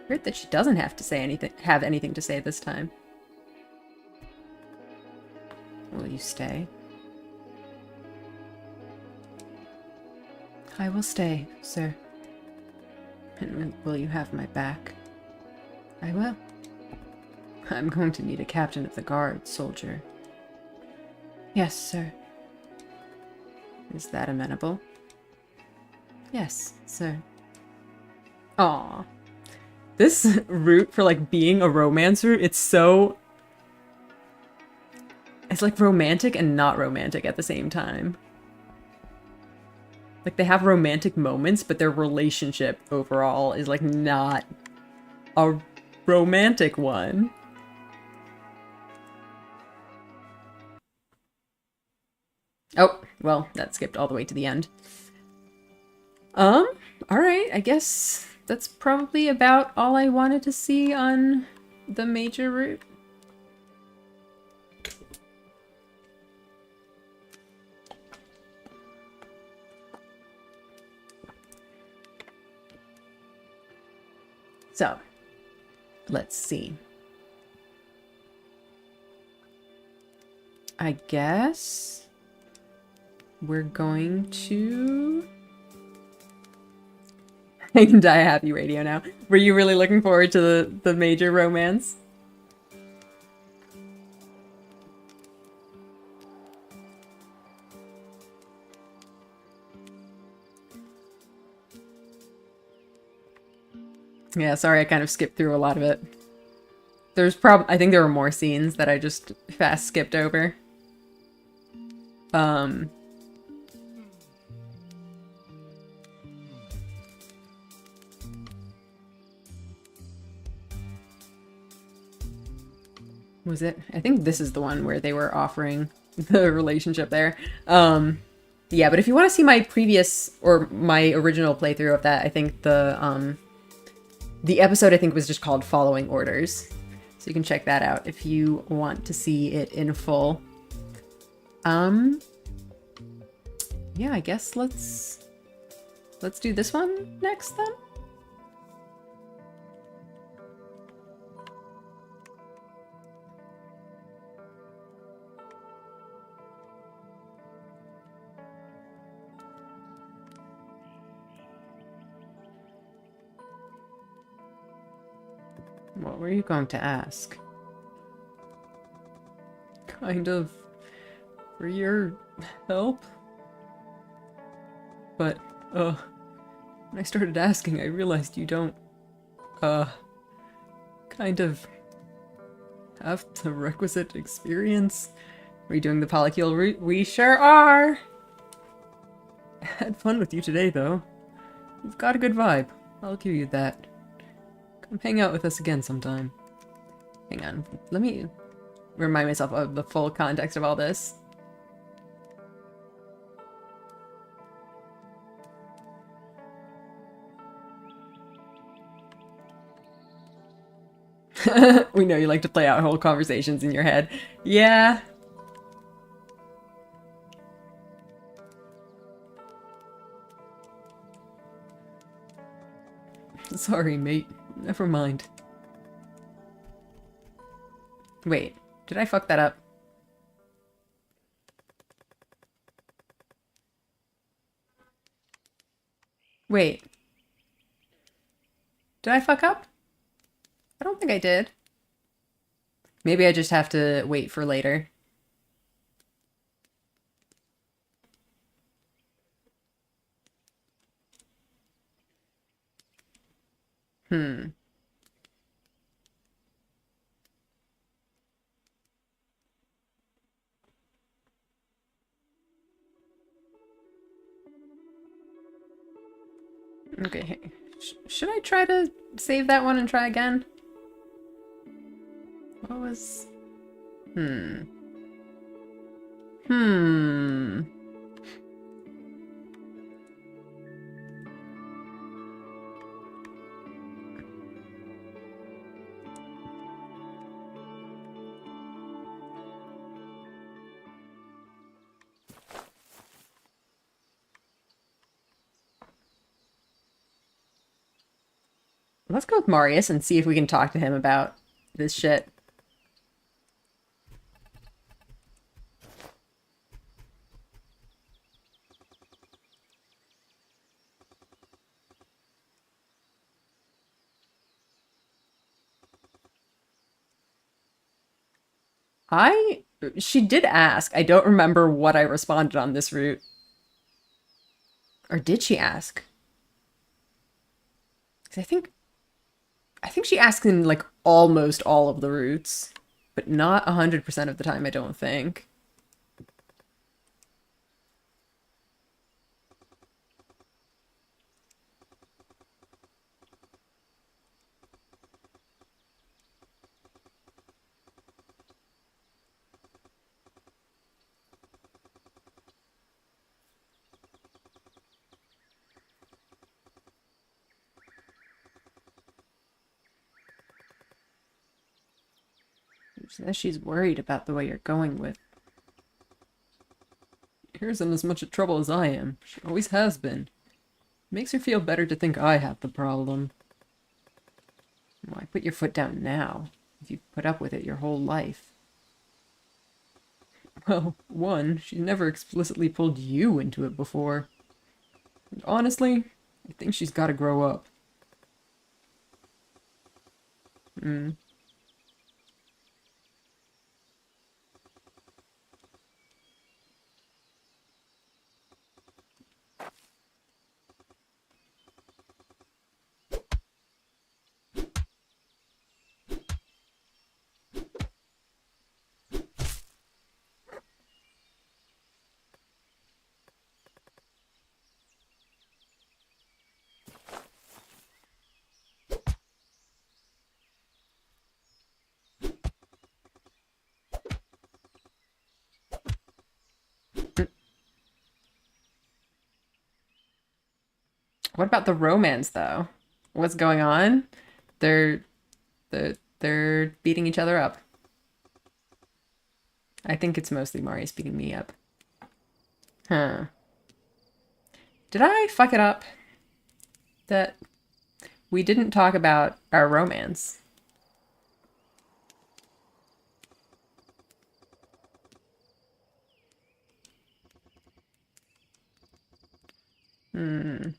Weird that she doesn't have anything to say this time. Will you stay? I will stay, sir. And will you have my back? I will. I'm going to need a captain of the guard, soldier. Yes, sir. Is that amenable? Yes, sir. Aw. This route for, like, being a romancer, it's so... It's, like, romantic and not romantic at the same time. Like, they have romantic moments, but their relationship overall is, like, not a romantic one. Oh, well, that skipped all the way to the end. Alright, I guess that's probably about all I wanted to see on the major route. So, let's see. I guess we're going to... I can die a happy radio now. Were you really looking forward to the major romance? Yeah, sorry, I kind of skipped through a lot of it. I think there were more scenes that I just fast skipped over. Was it? I think this is the one where they were offering the relationship there. Yeah, but if you want to see my previous or my original playthrough of that, I think the episode I think was just called Following Orders. So you can check that out if you want to see it in full. Yeah, I guess let's do this one next then. What were you going to ask? Kind of for your help? But, when I started asking, I realized you don't, kind of have the requisite experience. Are you doing the polycule route? We sure are! I had fun with you today, though. You've got a good vibe. I'll give you that. Come hang out with us again sometime. Hang on. Let me remind myself of the full context of all this. We know you like to play out whole conversations in your head. Yeah. Sorry, mate. Never mind. Wait, did I fuck that up? Wait. Did I fuck up? I don't think I did. Maybe I just have to wait for later. Hmm. Okay, hey. Should I try to save that one and try again? What was... Hmm. Let's go with Marius and see if we can talk to him about this shit. She did ask. I don't remember what I responded on this route. Or did she ask? 'Cause I think she asked in like almost all of the routes, but not 100% of the time, I don't think. She says she's worried about the way you're going with. Here's in as much trouble as I am. She always has been. Makes her feel better to think I have the problem. Why put your foot down now, if you've put up with it your whole life? Well, one, she's never explicitly pulled you into it before. And honestly, I think she's gotta grow up. Hmm. What about the romance, though? What's going on? They're they're beating each other up. I think it's mostly Marius beating me up. Huh. Did I fuck it up? That we didn't talk about our romance. Hmm.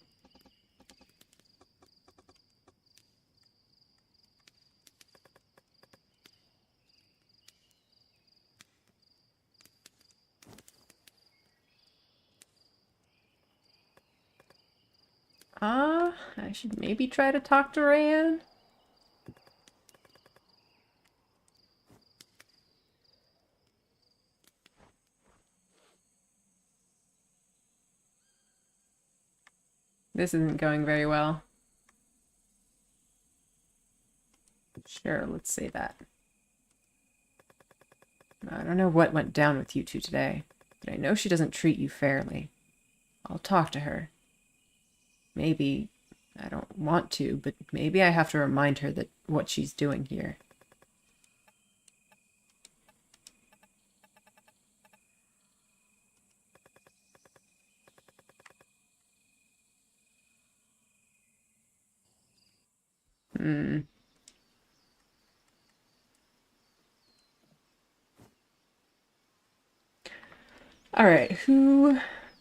I should maybe try to talk to Raeann. This isn't going very well. Sure, let's say that. I don't know what went down with you two today, but I know she doesn't treat you fairly. I'll talk to her. Maybe I don't want to, but maybe I have to remind her that what she's doing here. Hmm. All right, who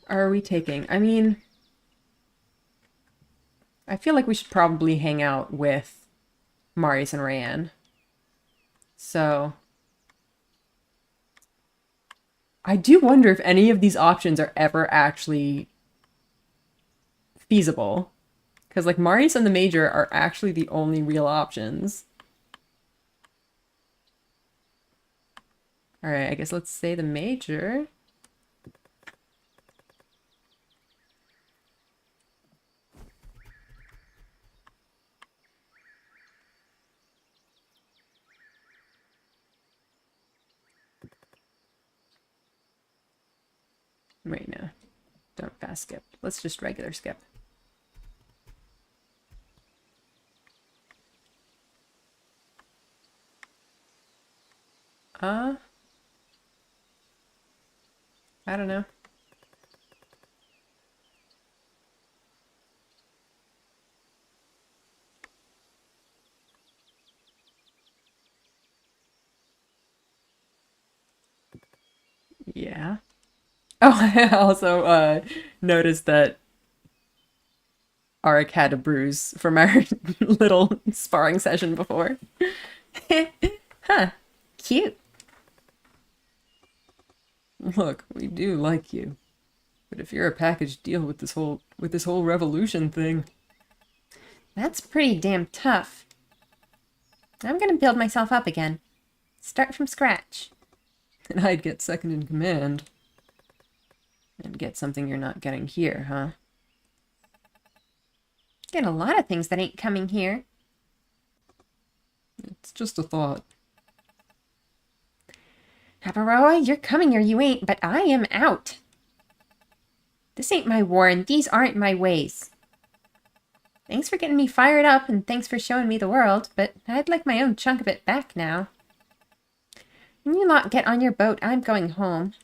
are we taking? I mean, I feel like we should probably hang out with Marius and Raeann. So, I do wonder if any of these options are ever actually feasible. Because, like, Marius and the Major are actually the only real options. Alright, I guess let's say the Major. Wait, no. Don't fast skip. Let's just regular skip. I don't know. Yeah. Oh, I also noticed that Arik had a bruise from our little sparring session before. Huh. Cute. Look, we do like you. But if you're a package deal with this whole revolution thing, That's pretty damn tough. I'm gonna build myself up again. Start from scratch. then I'd get second in command. And get something you're not getting here, huh? Get a lot of things that ain't coming here. It's just a thought. Aparoa, you're coming or you ain't, but I am out. This ain't my war, and these aren't my ways. Thanks for getting me fired up, and thanks for showing me the world, but I'd like my own chunk of it back now. When you lot get on your boat, I'm going home.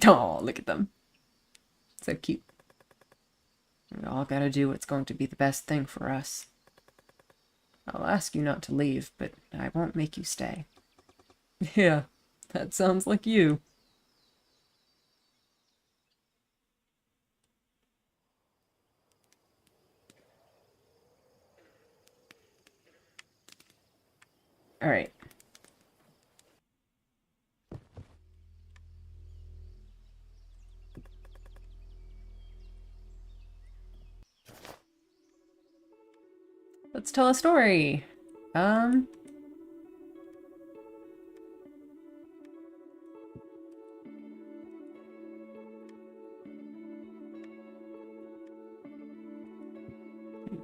Oh, look at them. So cute. We all gotta do what's going to be the best thing for us. I'll ask you not to leave, but I won't make you stay. Yeah, that sounds like you. Alright. Let's tell a story.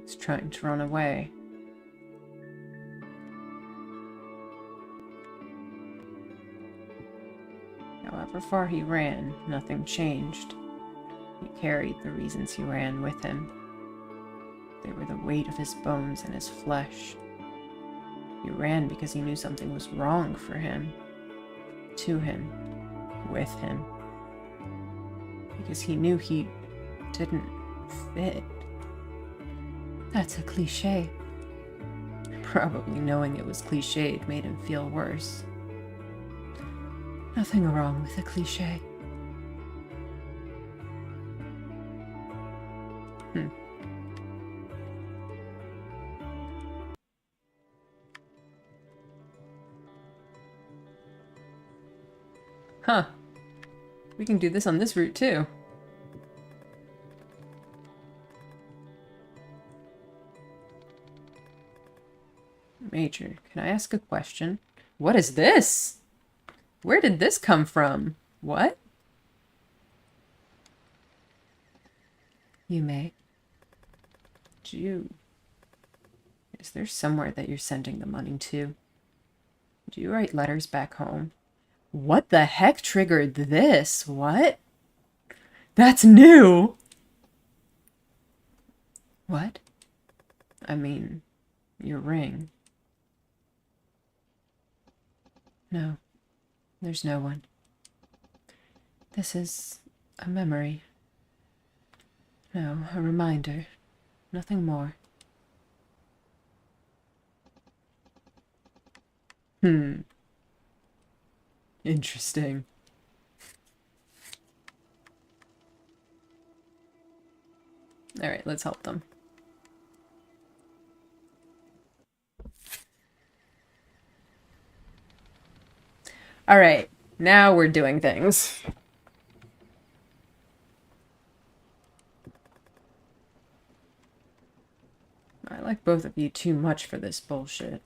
He's trying to run away. However far he ran, nothing changed. He carried the reasons he ran with him. They were the weight of his bones and his flesh. He ran because he knew something was wrong for him, to him, with him. Because he knew he didn't fit. That's a cliche. Probably knowing it was cliched made him feel worse. Nothing wrong with a cliche. Huh. We can do this on this route too. Major, can I ask a question? What is this? Where did this come from? What? You may. Jew. Is there somewhere that you're sending the money to? Do you write letters back home? What the heck triggered this? What? That's new! What? I mean, your ring. No, there's no one. This is a memory. No, a reminder. Nothing more. Interesting. Alright, let's help them. Alright, now we're doing things. I like both of you too much for this bullshit.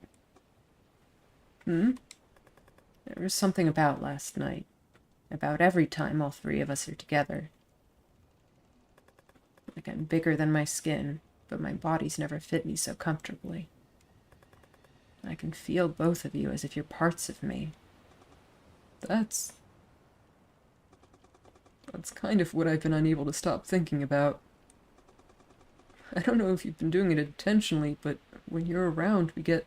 There was something about last night. About every time all three of us are together. Like I'm bigger than my skin, but my body's never fit me so comfortably. I can feel both of you as if you're parts of me. That's kind of what I've been unable to stop thinking about. I don't know if you've been doing it intentionally, but when you're around, we get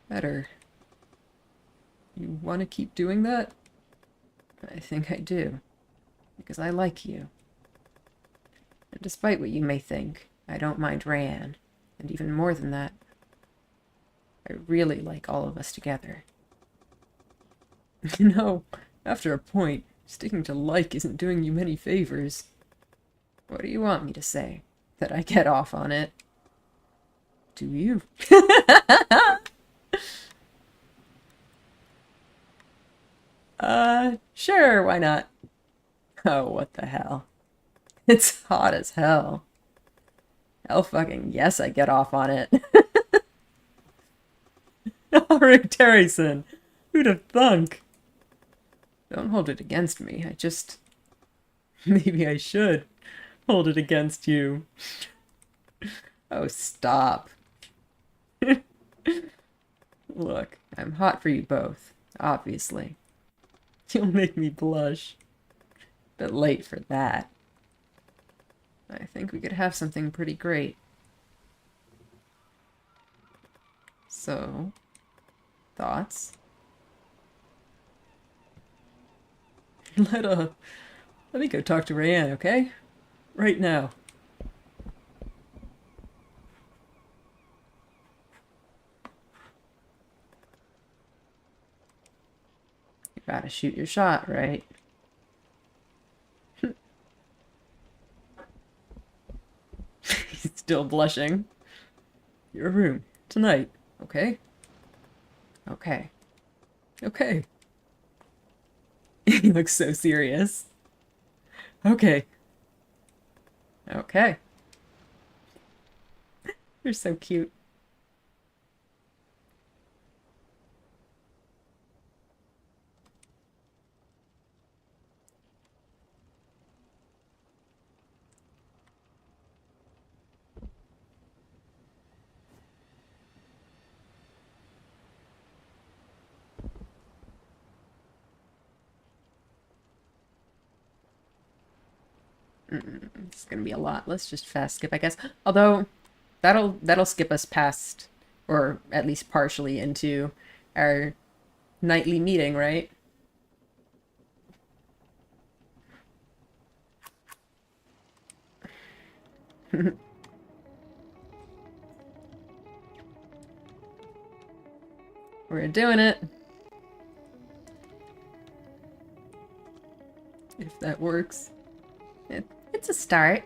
better. You want to keep doing that? I think I do. Because I like you. And despite what you may think, I don't mind Raeann. And even more than that, I really like all of us together. You know, after a point, sticking to like isn't doing you many favors. What do you want me to say? That I get off on it? Do you? Sure, why not? Oh, what the hell. It's hot as hell. Hell fucking yes, I get off on it. Rick Terryson. Who'd have thunk? Don't hold it against me. I just... Maybe I should hold it against you. Oh, stop. Look, I'm hot for you both, obviously. You'll make me blush. But late for that. I think we could have something pretty great. So, thoughts? Let me go talk to Raeann, okay? Right now. You gotta shoot your shot, right? He's still blushing. Your room, tonight, okay? Okay. Okay. He looks so serious. Okay. Okay. You're so cute. It's gonna be a lot. Let's just fast skip, I guess. Although, that'll skip us past, or at least partially into our nightly meeting, right? We're doing it. If that works. It's a start.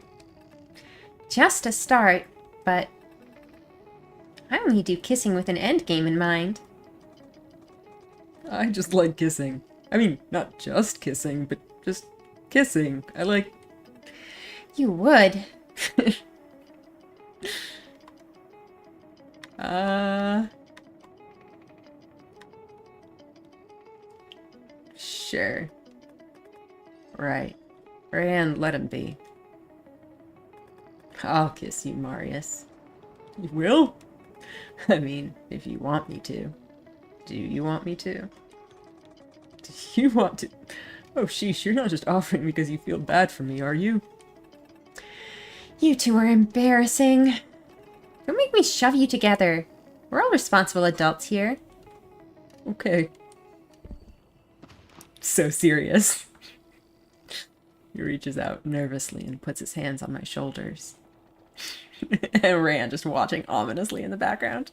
Just a start, but I only do kissing with an end game in mind. I just like kissing. I mean, not just kissing, but just kissing. I like... You would. Sure. Right. Raeann, let him be. I'll kiss you, Marius. You will? I mean, if you want me to. Do you want me to? Do you want to? Oh, sheesh, you're not just offering because you feel bad for me, are you? You two are embarrassing. Don't make me shove you together. We're all responsible adults here. Okay. So serious. He reaches out nervously and puts his hands on my shoulders. And Raeann just watching ominously in the background.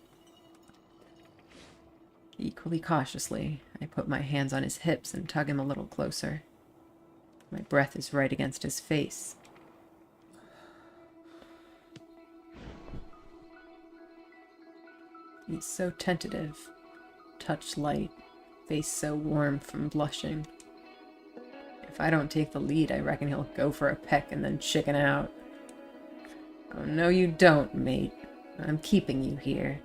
Equally cautiously, I put my hands on his hips and tug him a little closer. My breath is right against his face. He's so tentative, touch light, face so warm from blushing. If I don't take the lead, I reckon he'll go for a peck and then chicken out. Oh, no you don't, mate. I'm keeping you here.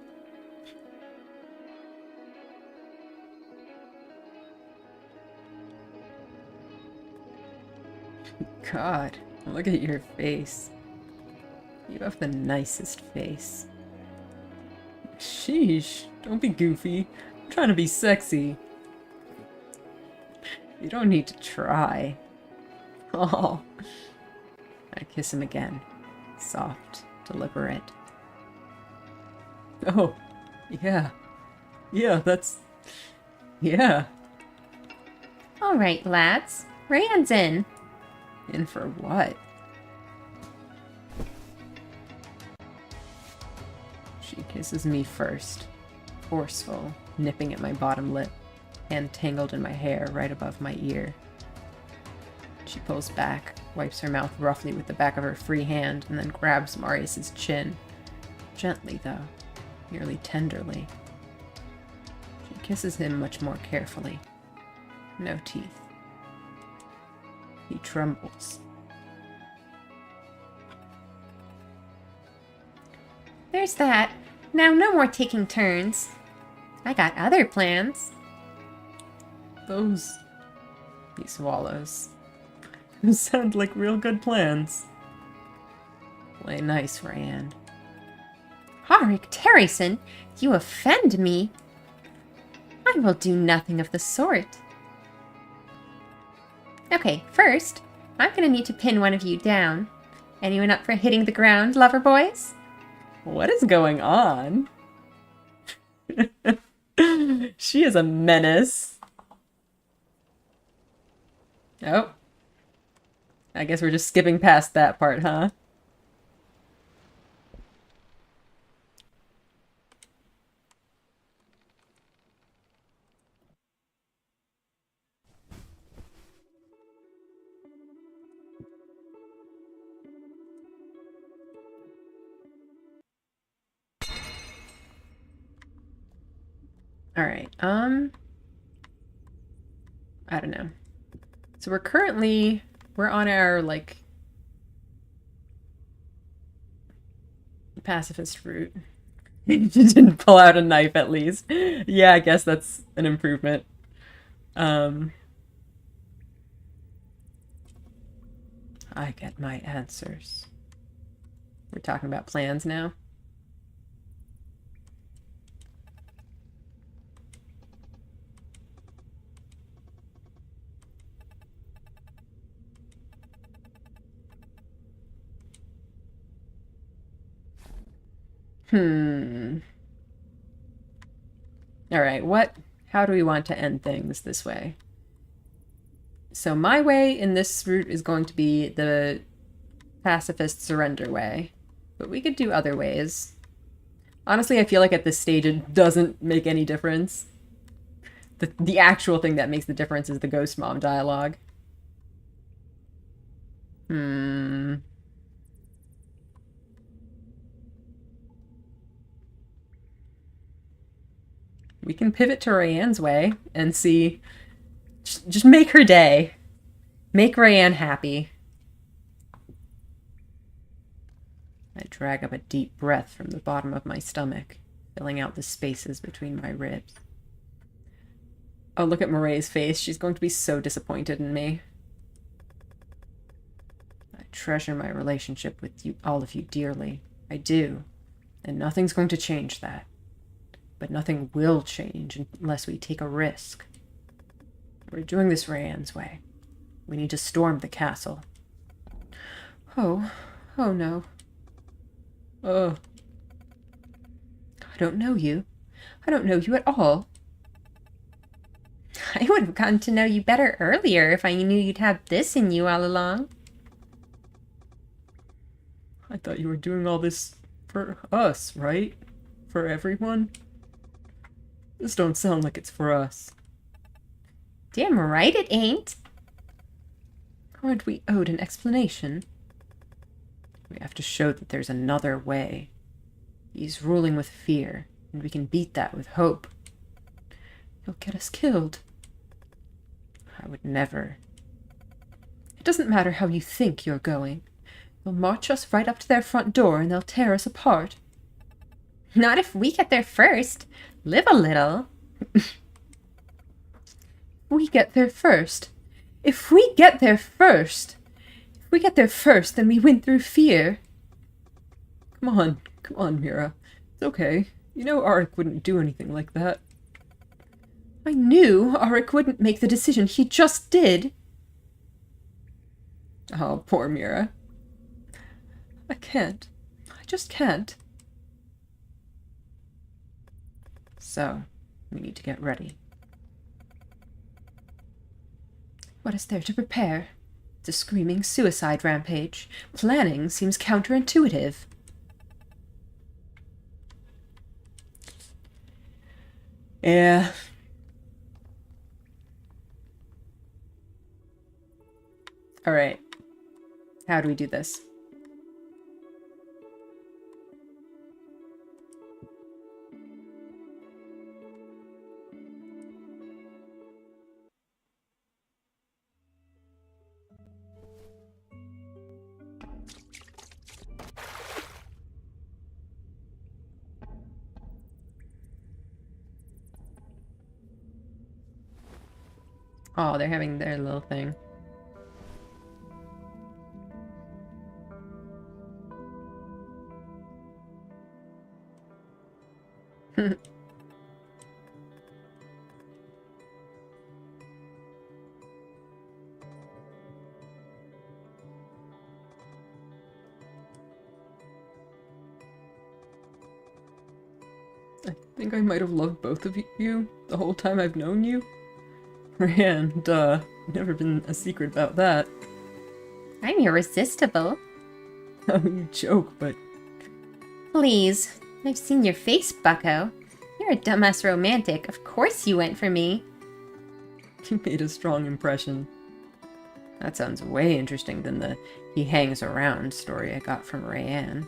God, look at your face. You have the nicest face. Sheesh, don't be goofy. I'm trying to be sexy. You don't need to try. Oh. I kiss him again. Soft, deliberate. Oh, yeah. Yeah, that's... Yeah. All right, lads. Raeann's in. In for what? She kisses me first. Forceful, nipping at my bottom lip, hand tangled in my hair right above my ear. She pulls back, wipes her mouth roughly with the back of her free hand, and then grabs Marius's chin. Gently, though. Nearly tenderly. She kisses him much more carefully. No teeth. He trembles. There's that. Now no more taking turns. I got other plans. Those... He swallows. Those sound like real good plans. Play nice, Raeann. Auric Terryson, you offend me. I will do nothing of the sort. Okay, first, I'm gonna need to pin one of you down. Anyone up for hitting the ground, lover boys? What is going on? She is a menace. Oh. I guess we're just skipping past that part, huh? Alright, I don't know. So we're on our, like, pacifist route. You didn't pull out a knife, at least. Yeah, I guess that's an improvement. I get my answers. We're talking about plans now. Alright, how do we want to end things this way? So my way in this route is going to be the pacifist surrender way. But we could do other ways. Honestly, I feel like at this stage it doesn't make any difference. The actual thing that makes the difference is the ghost mom dialogue. We can pivot to Raeann's way and see... Just make her day. Make Raeann happy. I drag up a deep breath from the bottom of my stomach, filling out the spaces between my ribs. Oh, look at Moray's face. She's going to be so disappointed in me. I treasure my relationship with you, all of you, dearly. I do. And nothing's going to change that. But nothing will change unless we take a risk. We're doing this Raeann's way. We need to storm the castle. Oh no. I don't know you. I don't know you at all. I would have gotten to know you better earlier if I knew you'd have this in you all along. I thought you were doing all this for us, right? For everyone? This don't sound like it's for us. Damn right it ain't. Aren't we owed an explanation? We have to show that there's another way. He's ruling with fear, and we can beat that with hope. He'll get us killed. I would never. It doesn't matter how you think you're going. They'll march us right up to their front door, and they'll tear us apart. Not if we get there first. Live a little. We get there first. If we get there first. If we get there first, then we win through fear. Come on, Mira. It's okay. You know Auric wouldn't do anything like that. I knew Auric wouldn't make the decision he just did. Oh, poor Mira. I can't. I just can't. So, we need to get ready. What is there to prepare? It's a screaming suicide rampage. Planning seems counterintuitive. Yeah. Alright. How do we do this? Oh, they're having their little thing. I think I might have loved both of you the whole time I've known you. Raeann, duh. Never been a secret about that. I'm irresistible. You joke, but Please. I've seen your face, bucko. You're a dumbass romantic. Of course you went for me. you made a strong impression. That sounds way interesting than the he hangs around story I got from Raeann.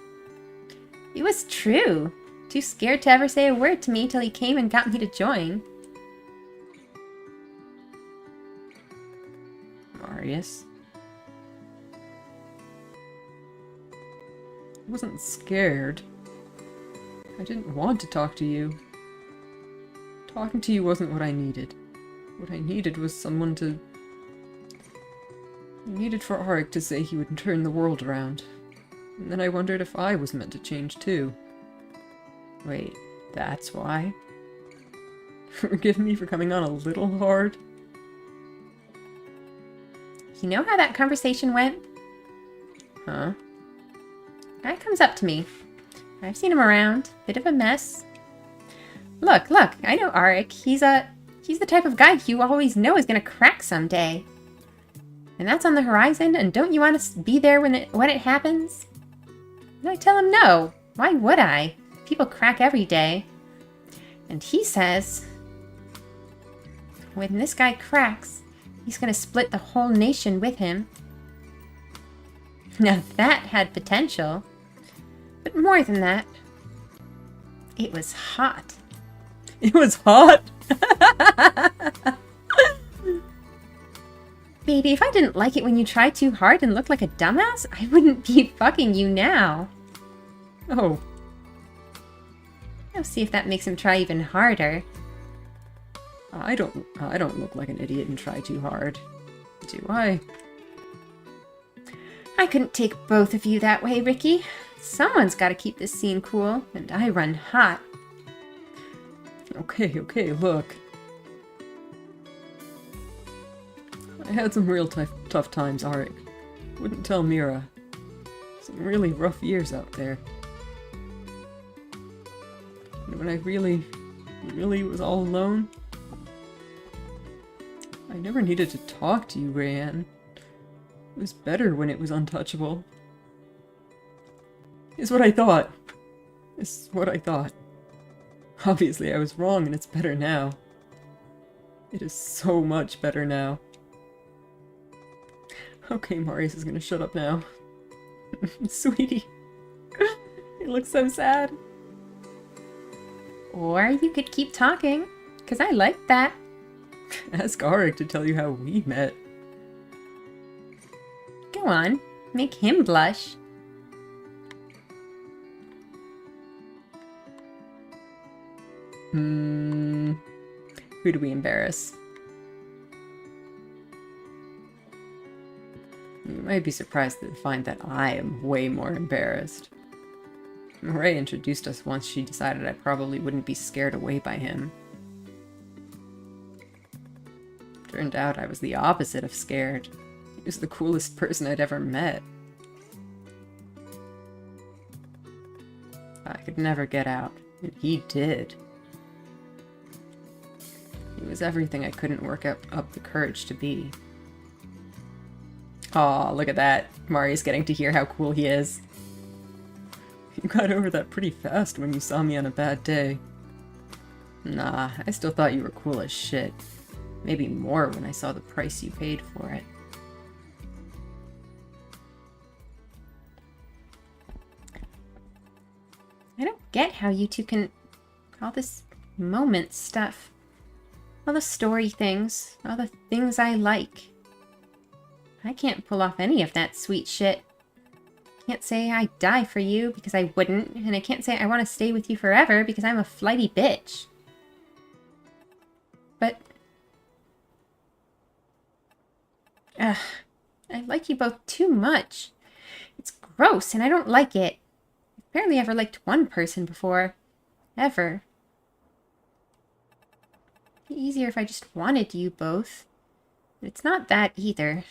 It was true. Too scared to ever say a word to me till he came and got me to join. Marius? I wasn't scared. I didn't want to talk to you. Talking to you wasn't what I needed. What I needed was someone to... I needed for Arik to say he would turn the world around. And then I wondered if I was meant to change too. Wait, that's why? Forgive me for coming on a little hard. You know how that conversation went? Huh? Guy comes up to me. I've seen him around. Bit of a mess. Look, I know Arik. He's the type of guy you always know is gonna crack someday. And that's on the horizon, and don't you want to be there when it happens? And I tell him no. Why would I? People crack every day. And he says, when this guy cracks, he's gonna split the whole nation with him. Now that had potential. But more than that, it was hot. It was hot? Baby, if I didn't like it when you tried too hard and looked like a dumbass, I wouldn't be fucking you now. Oh. I'll see if that makes him try even harder. I don't look like an idiot and try too hard. Do I? I couldn't take both of you that way, Ricky. Someone's got to keep this scene cool, and I run hot. Okay, look. I had some real tough times, Arik. Wouldn't tell Mira. Some really rough years out there. And when I really was all alone, I never needed to talk to you, Raeann. It was better when it was untouchable. Is what I thought. Is what I thought. Obviously I was wrong and it's better now. It is so much better now. Okay, Marius is gonna shut up now. Sweetie. It looks so sad. Or you could keep talking, because I like that. Ask Arik to tell you how we met. Go on, make him blush. Who do we embarrass? You might be surprised to find that I am way more embarrassed. Ray introduced us once she decided I probably wouldn't be scared away by him. Turned out I was the opposite of scared. He was the coolest person I'd ever met. I could never get out, and he did. He was everything I couldn't work up the courage to be. Aw, look at that. Mari's getting to hear how cool he is. You got over that pretty fast when you saw me on a bad day. Nah, I still thought you were cool as shit. Maybe more when I saw the price you paid for it. I don't get how you two can... all this moment stuff. All the story things. All the things I like. I can't pull off any of that sweet shit. Can't say I'd die for you because I wouldn't, and I can't say I want to stay with you forever because I'm a flighty bitch. But Ugh, I like you both too much. It's gross and I don't like it. I've barely ever liked one person before. Ever. It'd be easier if I just wanted you both. But it's not that either.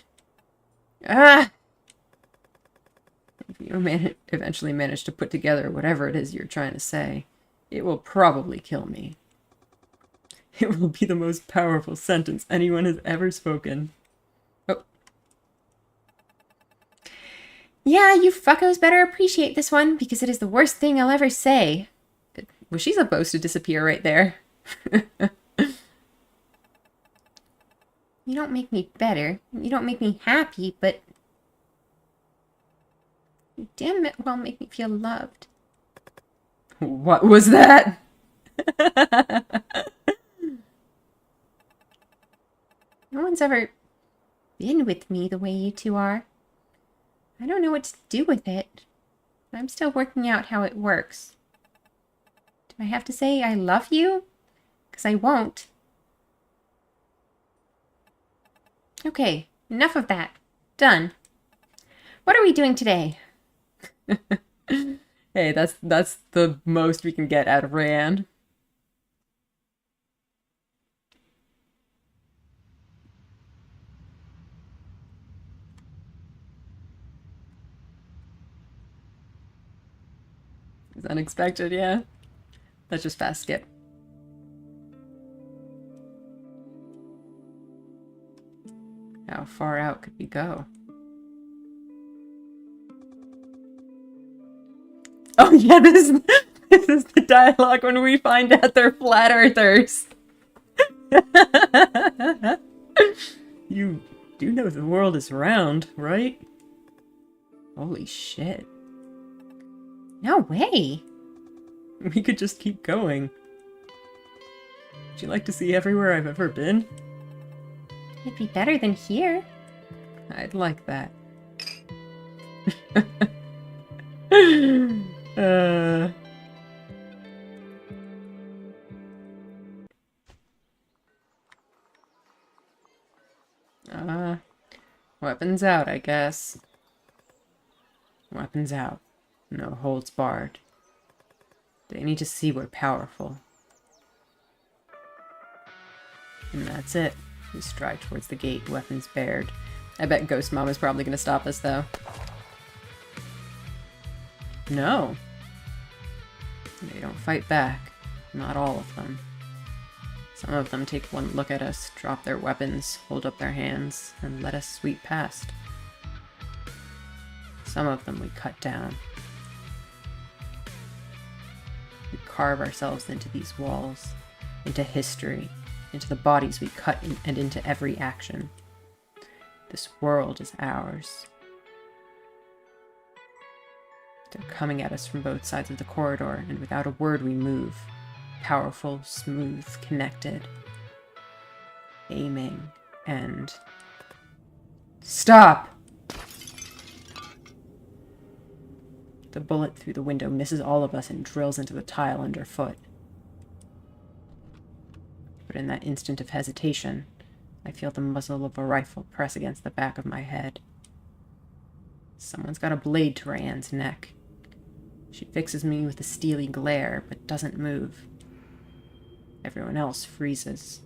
Ah! If you eventually manage to put together whatever it is you're trying to say, it will probably kill me. It will be the most powerful sentence anyone has ever spoken. Oh. Yeah, you fuckos better appreciate this one, because it is the worst thing I'll ever say. Was she supposed to disappear right there? You don't make me better. You don't make me happy, but you damn it well make me feel loved. What was that? No one's ever been with me the way you two are. I don't know what to do with it. I'm still working out how it works. Do I have to say I love you? Because I won't. Okay, enough of that. Done. What are we doing today? Hey, that's the most we can get out of Raeann. It's unexpected, yeah. Let's just fast skip. How far out could we go? Oh yeah, this is the dialogue when we find out they're flat earthers. You do know the world is round, right? Holy shit. No way. We could just keep going. Would you like to see everywhere I've ever been? It'd be better than here. I'd like that. Weapons out, I guess. Weapons out. No holds barred. They need to see we're powerful. And that's it. We stride towards the gate, weapons bared. I bet Ghost Mom is probably going to stop us, though. No. They don't fight back. Not all of them. Some of them take one look at us, drop their weapons, hold up their hands, and let us sweep past. Some of them we cut down. We carve ourselves into these walls, into history, into the bodies we cut and into every action. This world is ours. They're coming at us from both sides of the corridor, and without a word we move. Powerful, smooth, connected. Aiming, and... Stop! The bullet through the window misses all of us and drills into the tile underfoot. But in that instant of hesitation, I feel the muzzle of a rifle press against the back of my head. Someone's got a blade to Raeann's neck. She fixes me with a steely glare, but doesn't move. Everyone else freezes.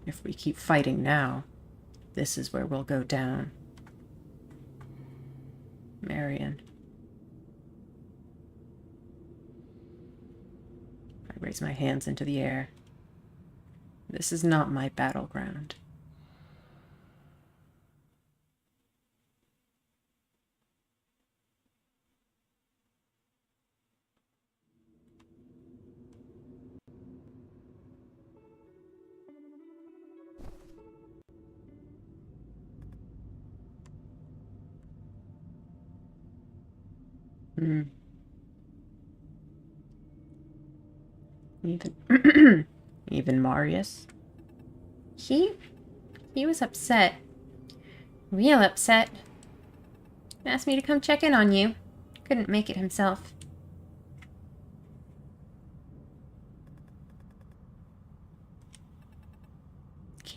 If we keep fighting now, this is where we'll go down. Marion. I raise my hands into the air. This is not my battleground. Even Marius? He was upset. Real upset. Asked me to come check in on you. Couldn't make it himself.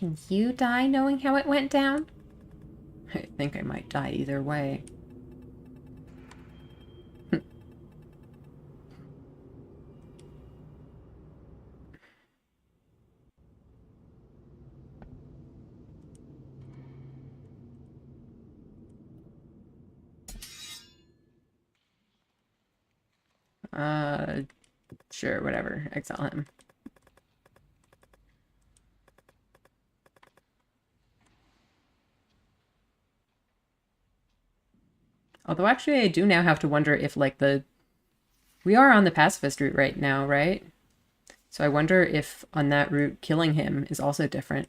Can you die knowing how it went down? I think I might die either way. Sure, whatever. Exile him. Although actually I do now have to wonder if like we are on the pacifist route right now, right? So I wonder if on that route killing him is also different.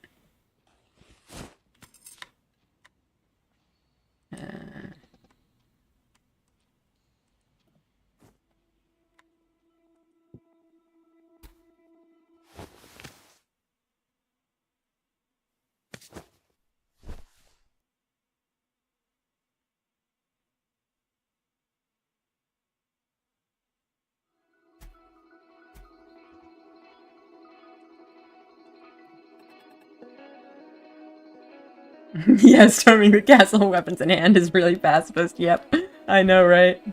Yeah, storming the castle weapons in hand is really pacifist. Yep. I know, right?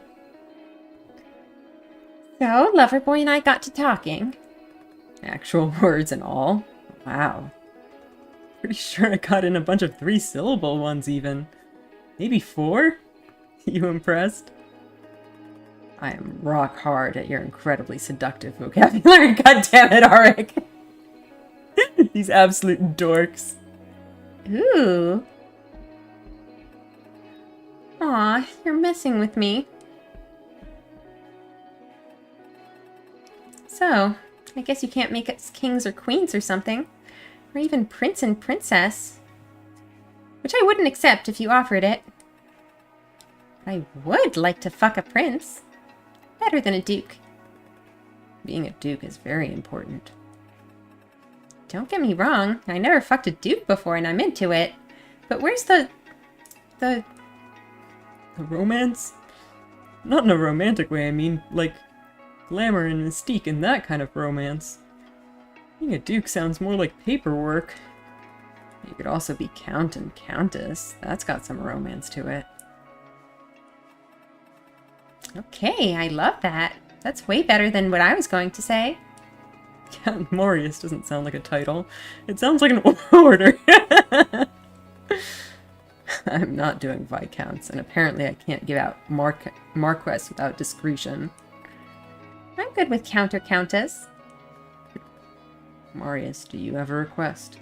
So, Loverboy and I got to talking. Actual words and all. Wow. Pretty sure I got in a bunch of 3-syllable ones even. Maybe 4? You impressed? I am rock hard at your incredibly seductive vocabulary. God damn it, Arik! These absolute dorks. Ooh. Aw, you're messing with me. So, I guess you can't make us kings or queens or something. Or even prince and princess. Which I wouldn't accept if you offered it. But I would like to fuck a prince. Better than a duke. Being a duke is very important. Don't get me wrong, I never fucked a duke before and I'm into it. But where's the romance? Not in a romantic way, I mean, like, glamour and mystique and that kind of romance. Being a duke sounds more like paperwork. You could also be count and countess. That's got some romance to it. Okay, I love that. That's way better than what I was going to say. Count Morius doesn't sound like a title. It sounds like an order. I'm not doing Viscounts, and apparently I can't give out Marquess without discretion. I'm good with count or countess. Marius, do you have a request?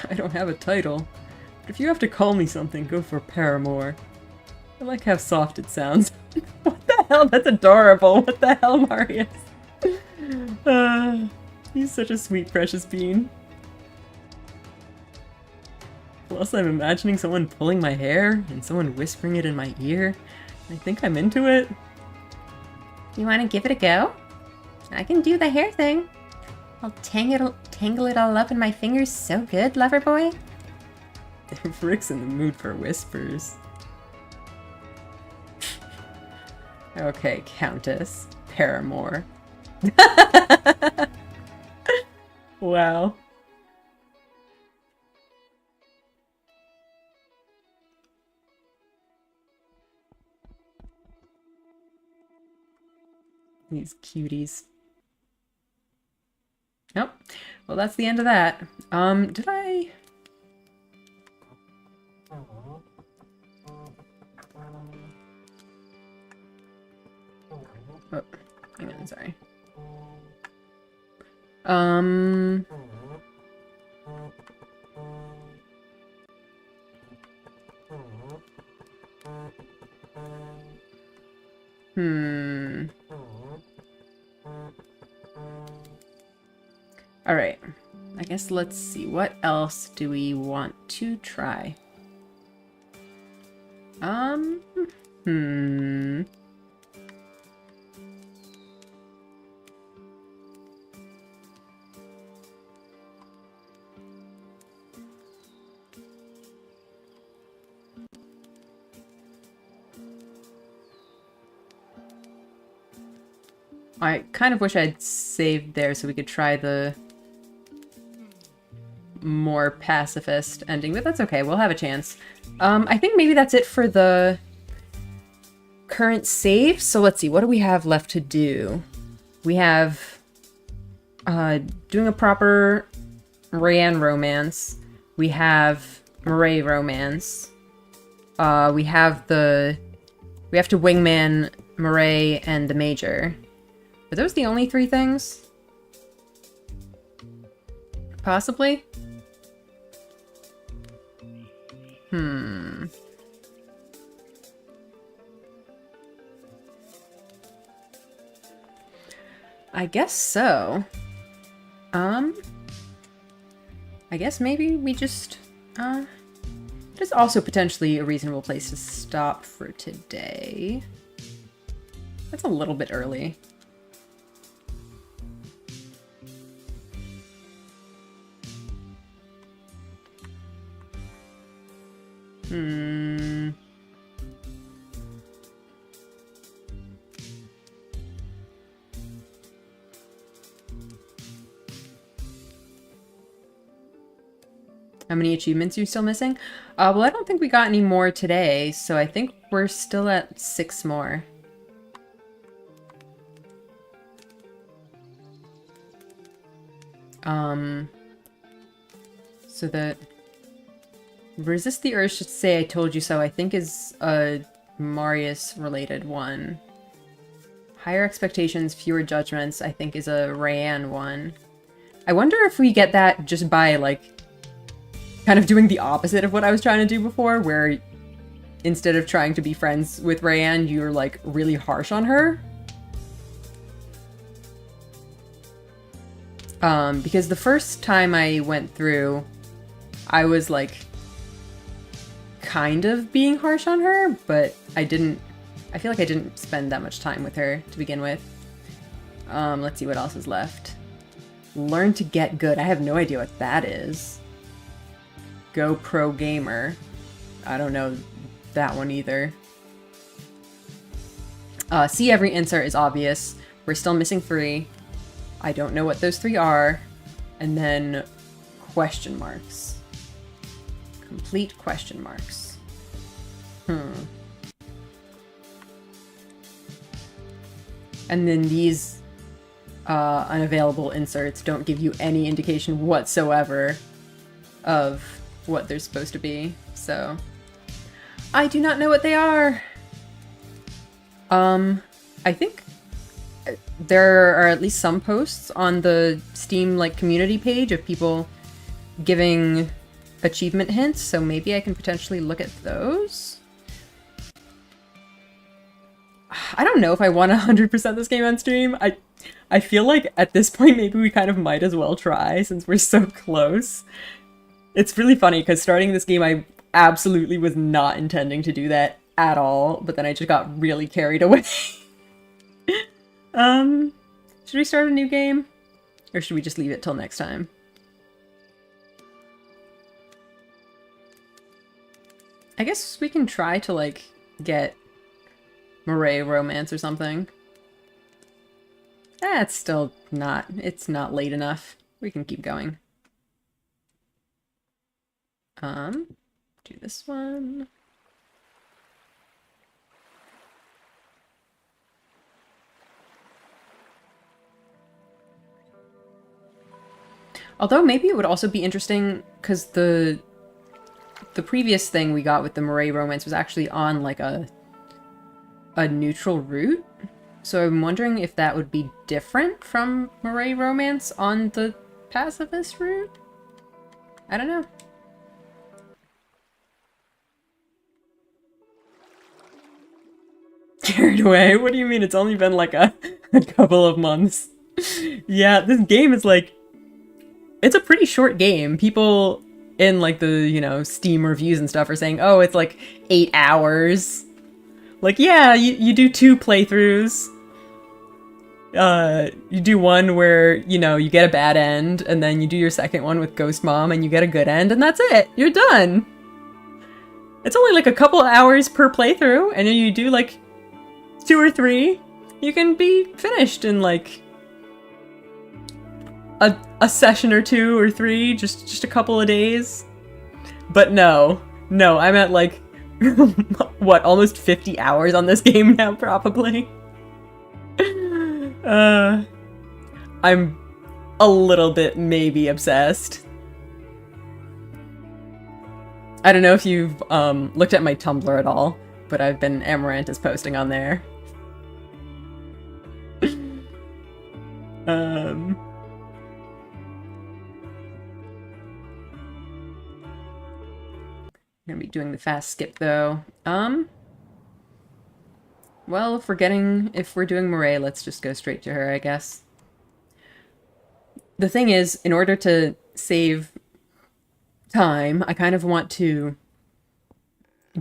I don't have a title, but if you have to call me something, go for Paramour. I like how soft it sounds. What the hell? That's adorable. What the hell, Marius? He's such a sweet, precious bean. Plus, I'm imagining someone pulling my hair and someone whispering it in my ear. I think I'm into it. You want to give it a go? I can do the hair thing. I'll tangle it all up in my fingers so good, lover boy. If Rick's in the mood for whispers. Okay, Countess. Paramour. Wow. These cuties. Nope. Well, that's the end of that. Did I... Oh, hang on, sorry. Alright. I guess let's see. What else do we want to try? I kind of wish I'd saved there so we could try the more pacifist ending, but that's okay. We'll have a chance. I think maybe that's it for the current save. So let's see. What do we have left to do? We have doing a proper Raeann romance. We have Murray romance. We have to wingman Murray and the Major. Are those the only 3 things? Possibly? I guess so. I guess maybe we just, there's also potentially a reasonable place to stop for today. That's a little bit early. How many achievements are you still missing? Well, I don't think we got any more today, so I think we're still at 6 more. So that resist the urge to say I told you so, I think is a Marius-related one. Higher expectations, fewer judgments, I think is a Raeann one. I wonder if we get that just by, like, kind of doing the opposite of what I was trying to do before, where instead of trying to be friends with Raeann, you're, like, really harsh on her. Because the first time I went through, I was, like, kind of being harsh on her, but I feel like I didn't spend that much time with her to begin with. Let's see what else is left. Learn to get good. I have no idea what that is. Go pro gamer. I don't know that one either. See every insert is obvious. We're still missing 3. I don't know what those 3 are. And then question marks. Complete question marks. And then these unavailable inserts don't give you any indication whatsoever of what they're supposed to be, so I do not know what they are. I think there are at least some posts on the Steam, like, community page of people giving achievement hints, so maybe I can potentially look at those. I don't know if I want to 100% this game on stream. I feel like at this point maybe we kind of might as well try, since we're so close. It's really funny, because starting this game I absolutely was not intending to do that at all, but then I just got really carried away. Should we start a new game? Or should we just leave it till next time? I guess we can try to, like, get Murray romance or something. It's still not, it's not late enough. We can keep going. Do this one. Although maybe it would also be interesting, because the previous thing we got with the Murray romance was actually on, like, a neutral route. So I'm wondering if that would be different from Murray romance on the pacifist route? I don't know. Carried away? What do you mean? It's only been like a couple of months. Yeah, this game is like... It's a pretty short game. People in, like, the, you know, Steam reviews and stuff are saying, oh, it's like 8 hours. Like, yeah, you do 2 playthroughs. You do one where, you know, you get a bad end, and then you do your second one with Ghost Mom, and you get a good end, and that's it! You're done! It's only like a couple of hours per playthrough, and then you do, like, 2 or 3, you can be finished in, like, a session or two or three, just a couple of days. But no, I'm at like what, almost 50 hours on this game now, probably. I'm a little bit maybe obsessed. I don't know if you've looked at my Tumblr at all, but I've been Amarantus posting on there. Gonna be doing the fast skip though. Well, if we're doing Murray, let's just go straight to her, I guess. The thing is, in order to save time, I kind of want to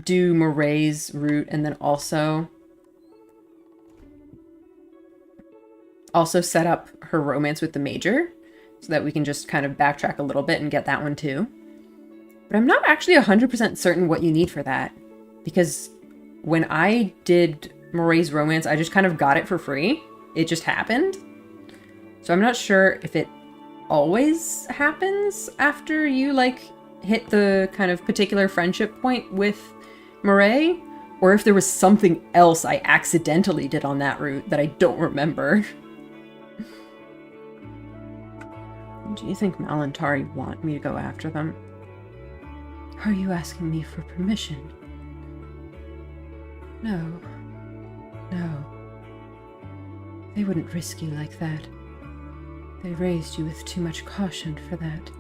do Murray's route and then also set up her romance with the Major so that we can just kind of backtrack a little bit and get that one too. But I'm not actually 100% certain what you need for that, because when I did Murray's romance, I just kind of got it for free. It just happened. So I'm not sure if it always happens after you, like, hit the kind of particular friendship point with Murray, or if there was something else I accidentally did on that route that I don't remember. Do you think Malantari want me to go after them? Are you asking me for permission? No. They wouldn't risk you like that. They raised you with too much caution for that.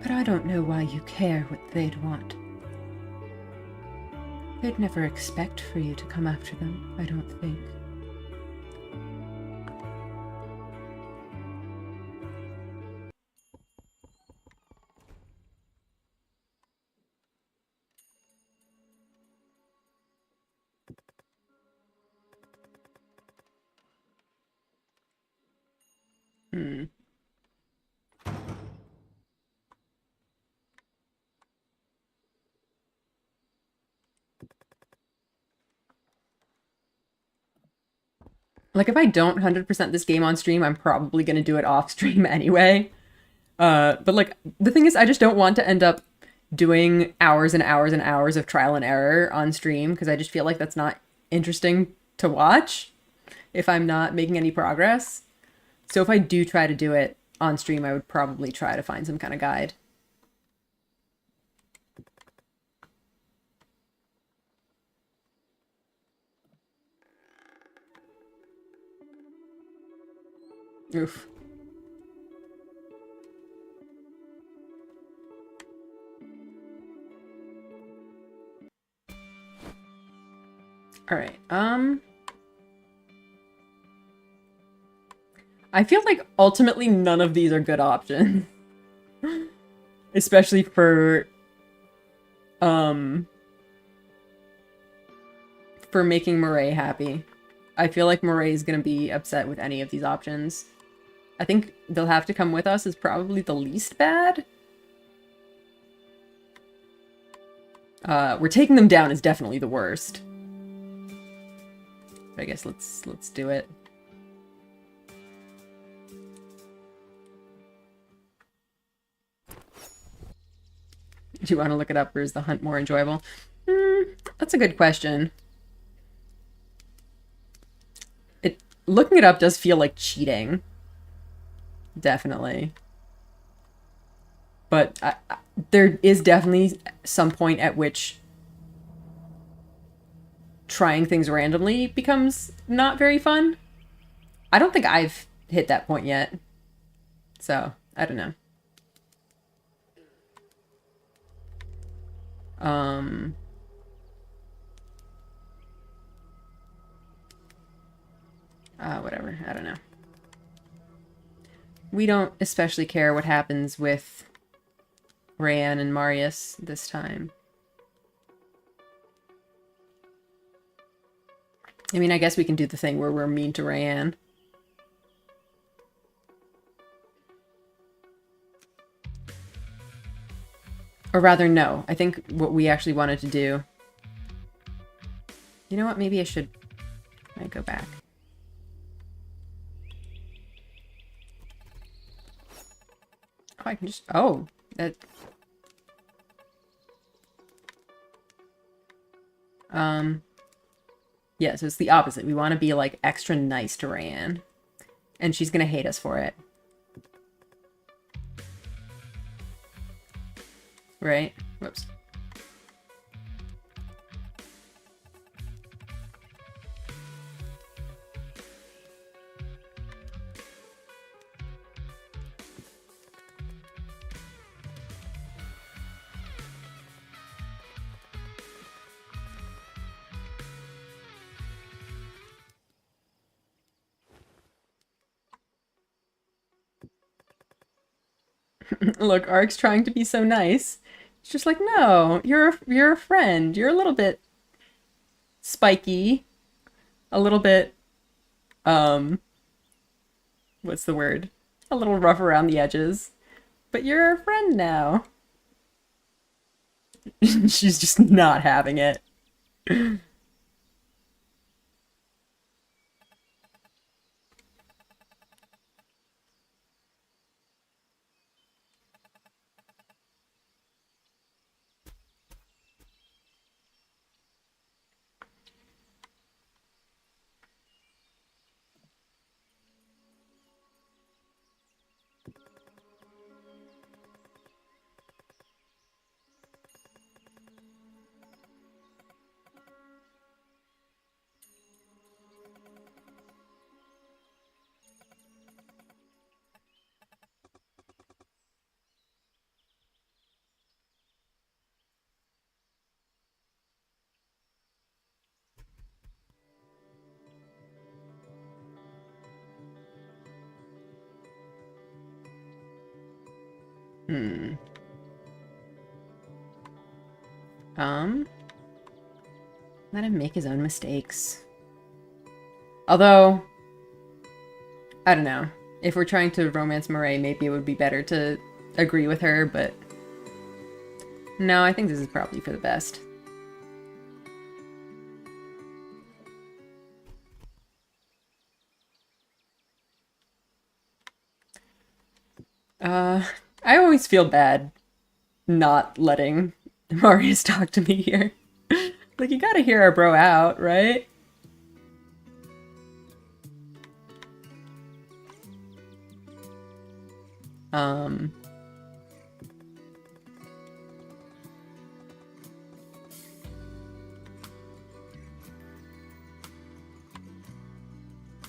But I don't know why you care what they'd want. They'd never expect for you to come after them, I don't think. Like, if I don't 100% this game on stream, I'm probably gonna do it off stream anyway. But, like, the thing is, I just don't want to end up doing hours and hours and hours of trial and error on stream, because I just feel like that's not interesting to watch if I'm not making any progress. So if I do try to do it on stream, I would probably try to find some kind of guide. Oof. Alright, I feel like ultimately none of these are good options. Especially for making Murray happy. I feel like Murray is gonna be upset with any of these options. I think they'll have to come with us is probably the least bad. We're taking them down is definitely the worst. But I guess let's do it. Do you want to look it up, or is the hunt more enjoyable? That's a good question. Looking it up does feel like cheating. Definitely. But there is definitely some point at which trying things randomly becomes not very fun. I don't think I've hit that point yet. So, I don't know. Whatever. I don't know. We don't especially care what happens with Raeann and Marius this time. I mean, I guess we can do the thing where we're mean to Raeann. Or rather, no. I think what we actually wanted to do... You know what? Maybe I should... I might go back. Oh, I can just... Oh, that... Yeah, so it's the opposite. We want to be, like, extra nice to Raeann. And she's gonna hate us for it. Right? Whoops. Look, Ark's trying to be so nice. It's just like, no, you're a friend. You're a little bit spiky, a little bit what's the word? A little rough around the edges. But you're a friend now. She's just not having it. Hmm. Let him make his own mistakes. Although, I don't know. If we're trying to romance Murray, maybe it would be better to agree with her, but... No, I think this is probably for the best. I always feel bad not letting Marius talk to me here. Like, you gotta hear our bro out, right?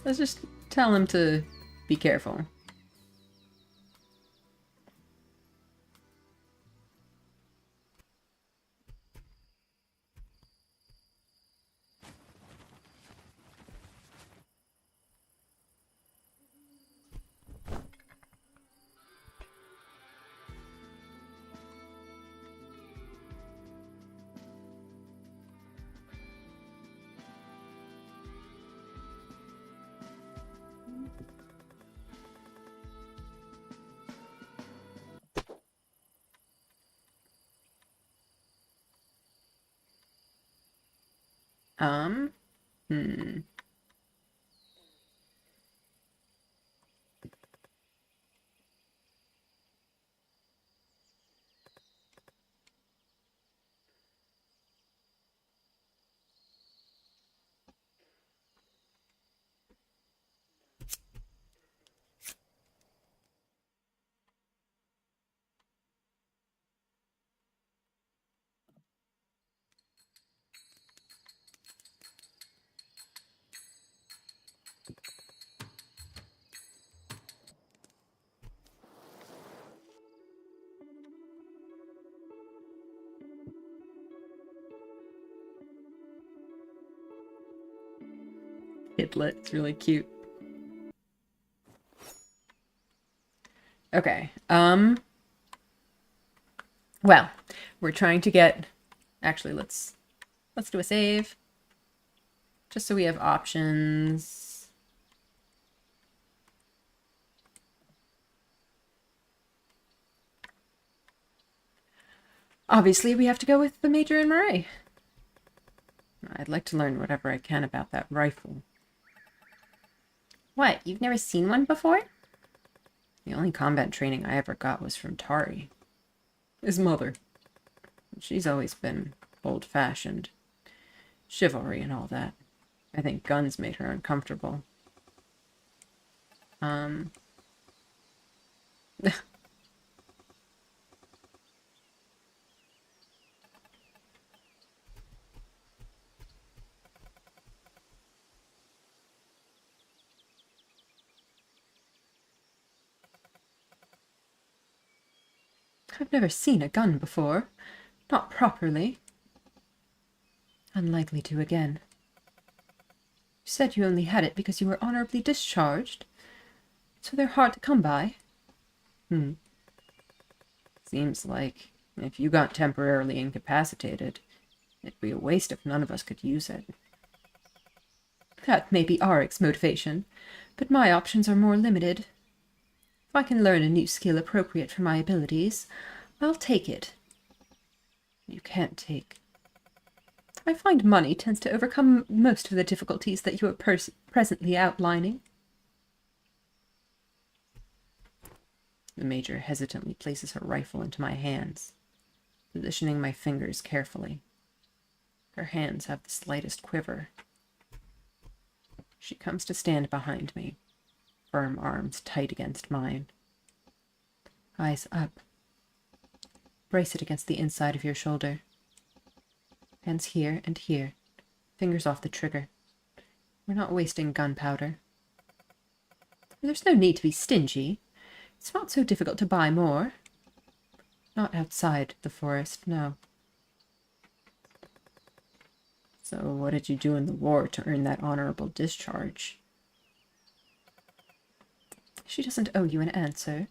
Let's just tell him to be careful. Hmm. Kidlet, it's really cute. Okay, well, we're trying to get... Actually, let's do a save. Just so we have options. Obviously, we have to go with the Major and Murray. I'd like to learn whatever I can about that rifle. What, you've never seen one before? The only combat training I ever got was from Tari, his mother. She's always been old-fashioned. Chivalry and all that. I think guns made her uncomfortable. I've never seen a gun before. Not properly. Unlikely to again. You said you only had it because you were honorably discharged, so they're hard to come by. Seems like if you got temporarily incapacitated, it'd be a waste if none of us could use it. That may be Arik's motivation, but my options are more limited. If I can learn a new skill appropriate for my abilities, I'll take it. You can't take. I find money tends to overcome most of the difficulties that you are presently outlining. The Major hesitantly places her rifle into my hands, positioning my fingers carefully. Her hands have the slightest quiver. She comes to stand behind me, firm arms tight against mine. Eyes up. Brace it against the inside of your shoulder. Hands here and here. Fingers off the trigger. We're not wasting gunpowder. There's no need to be stingy. It's not so difficult to buy more. Not outside the forest, no. So what did you do in the war to earn that honorable discharge? She doesn't owe you an answer.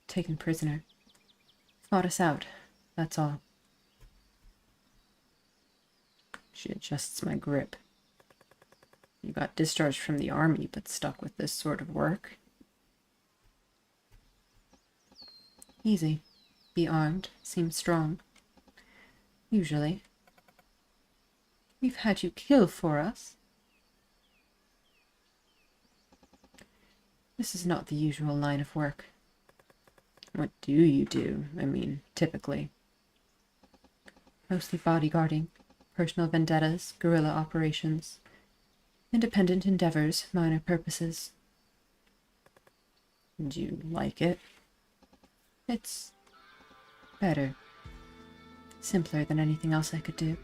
Taken prisoner. Fought us out, that's all. She adjusts my grip. You got discharged from the army, but stuck with this sort of work? Easy. Be armed. Seem strong. Usually. We've had you kill for us. This is not the usual line of work. What do you do? I mean, typically. Mostly bodyguarding, personal vendettas, guerrilla operations, independent endeavors, minor purposes. Do you like it? It's better. Simpler than anything else I could do.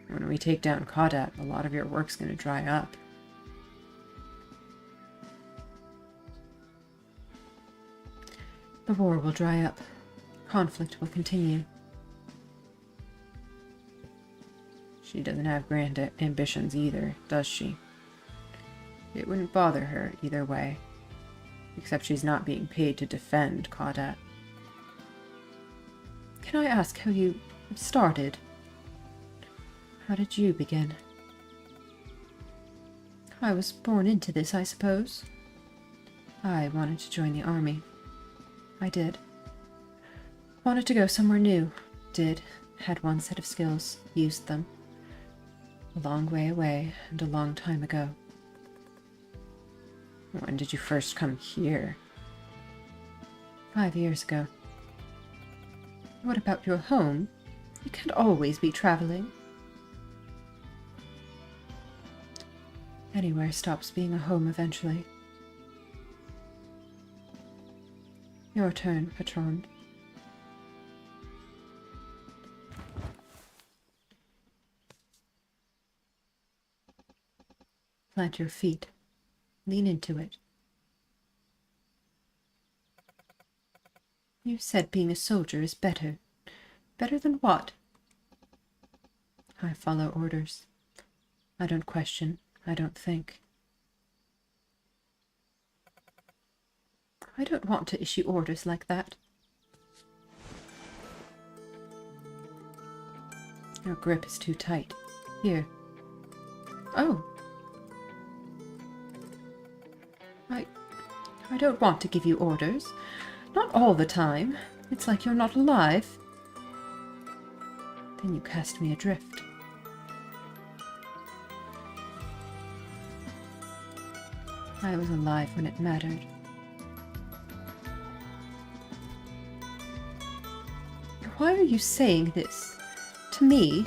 When we take down Kaudat, a lot of your work's gonna dry up. The war will dry up. Conflict will continue. She doesn't have grand ambitions either, does she? It wouldn't bother her either way. Except she's not being paid to defend Kaudat. Can I ask how you started? How did you begin? I was born into this, I suppose. I wanted to join the army. I did. Wanted to go somewhere new. Did. Had one set of skills. Used them. A long way away and a long time ago. When did you first come here? 5 years ago. What about your home? You can't always be traveling. Anywhere stops being a home eventually. Your turn, Patron. Plant your feet. Lean into it. You said being a soldier is better. Better than what? I follow orders. I don't question. I don't think. I don't want to issue orders like that. Your grip is too tight. Here. Oh. I don't want to give you orders. Not all the time. It's like you're not alive. Then you cast me adrift. I was alive when it mattered. Why are you saying this? To me?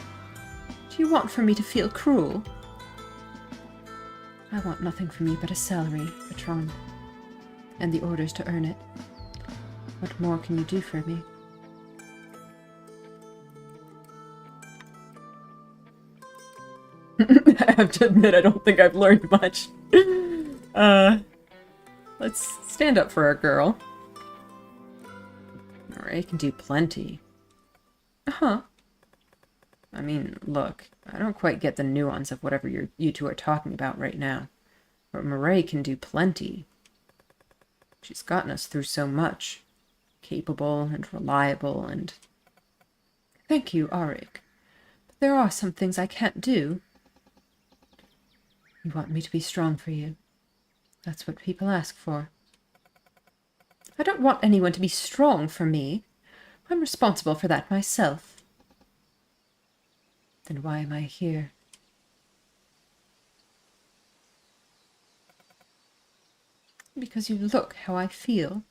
Do you want for me to feel cruel? I want nothing from you but a salary, patron, and the orders to earn it. What more can you do for me? I have to admit, I don't think I've learned much. Let's stand up for our girl. Ray can do plenty. Uh-huh. I mean, look, I don't quite get the nuance of whatever you two are talking about right now. But Murray can do plenty. She's gotten us through so much. Capable and reliable and... Thank you, Auric. But there are some things I can't do. You want me to be strong for you. That's what people ask for. I don't want anyone to be strong for me. I'm responsible for that myself. Then why am I here? Because you look how I feel.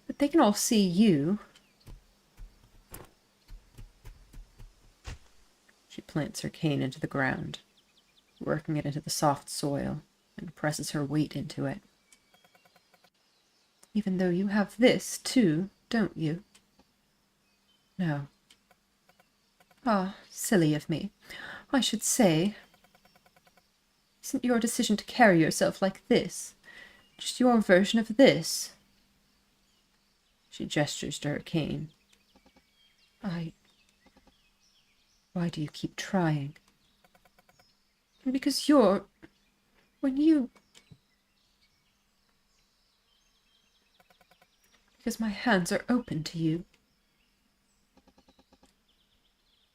But they can all see you. She plants her cane into the ground, working it into the soft soil, and presses her weight into it. Even though you have this, too, don't you? No. Ah, silly of me. I should say, isn't your decision to carry yourself like this just your version of this? She gestures to her cane. Why do you keep trying? Because because my hands are open to you.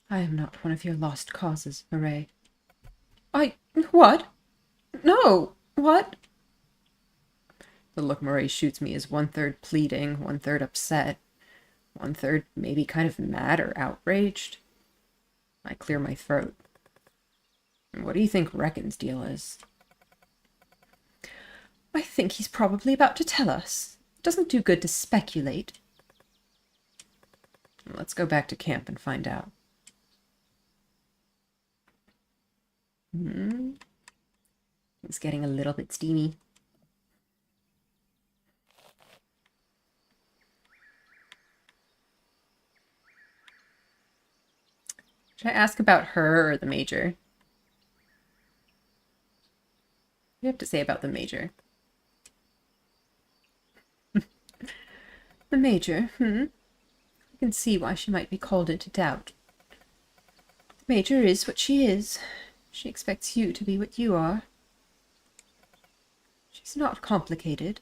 I am not one of your lost causes, Murray. What? No! What? The look Murray shoots me is 1/3 pleading, 1/3 upset, 1/3 maybe kind of mad or outraged. I clear my throat. What do you think Reckon's deal is? I think he's probably about to tell us. It doesn't do good to speculate. Let's go back to camp and find out. It's getting a little bit steamy. Should I ask about her or the major? What do you have to say about the major? The major, I can see why she might be called into doubt. The major is what she is. She expects you to be what you are. She's not complicated.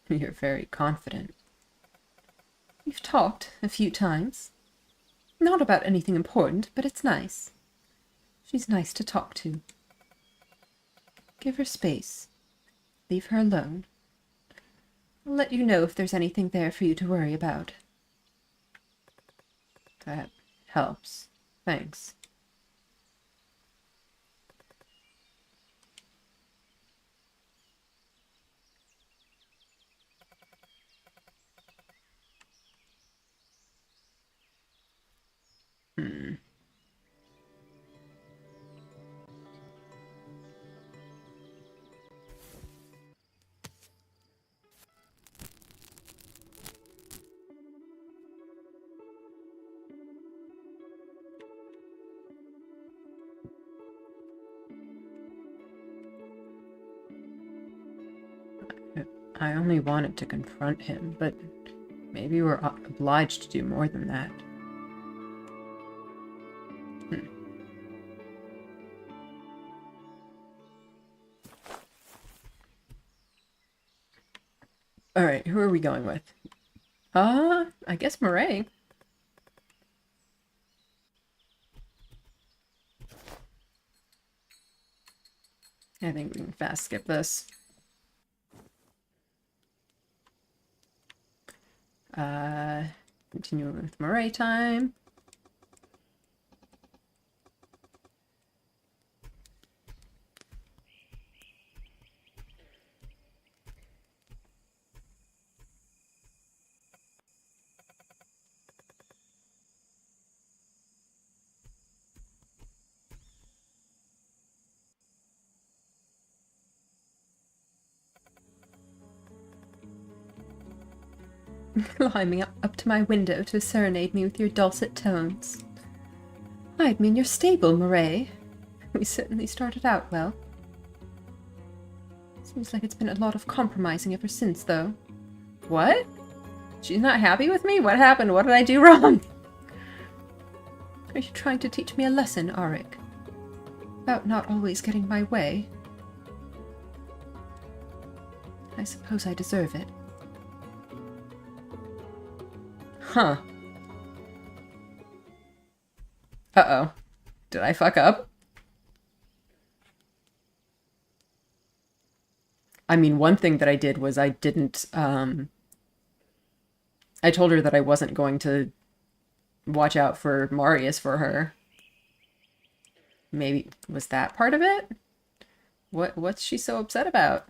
You're very confident. We've talked a few times. Not about anything important, but it's nice. She's nice to talk to. Give her space. Leave her alone. I'll let you know if there's anything there for you to worry about. That helps. Thanks. I only wanted to confront him, but maybe we're obliged to do more than that. Alright, who are we going with? I guess Murray. I think we can fast skip this. Continuing with Murray time. climbing up to my window to serenade me with your dulcet tones. I'd mean your stable, Murray. We certainly started out well. Seems like it's been a lot of compromising ever since, though. What? She's not happy with me? What happened? What did I do wrong? Are you trying to teach me a lesson, Auric? About not always getting my way? I suppose I deserve it. Huh. Uh-oh. Did I fuck up? I mean, one thing that I did was I didn't, I told her that I wasn't going to watch out for Marius for her. Maybe, was that part of it? What's she so upset about?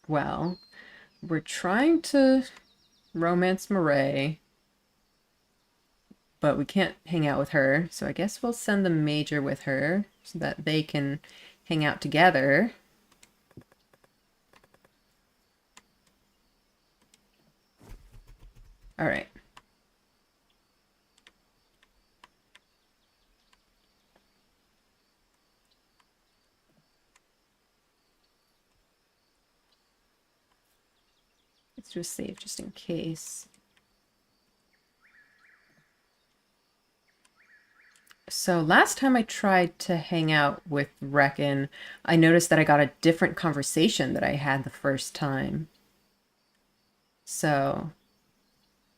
Well, we're trying to romance Murray, but we can't hang out with her, so I guess we'll send the major with her so that they can hang out together. All right. Let's do a save just in case. So last time I tried to hang out with Raeann, I noticed that I got a different conversation that I had the first time. So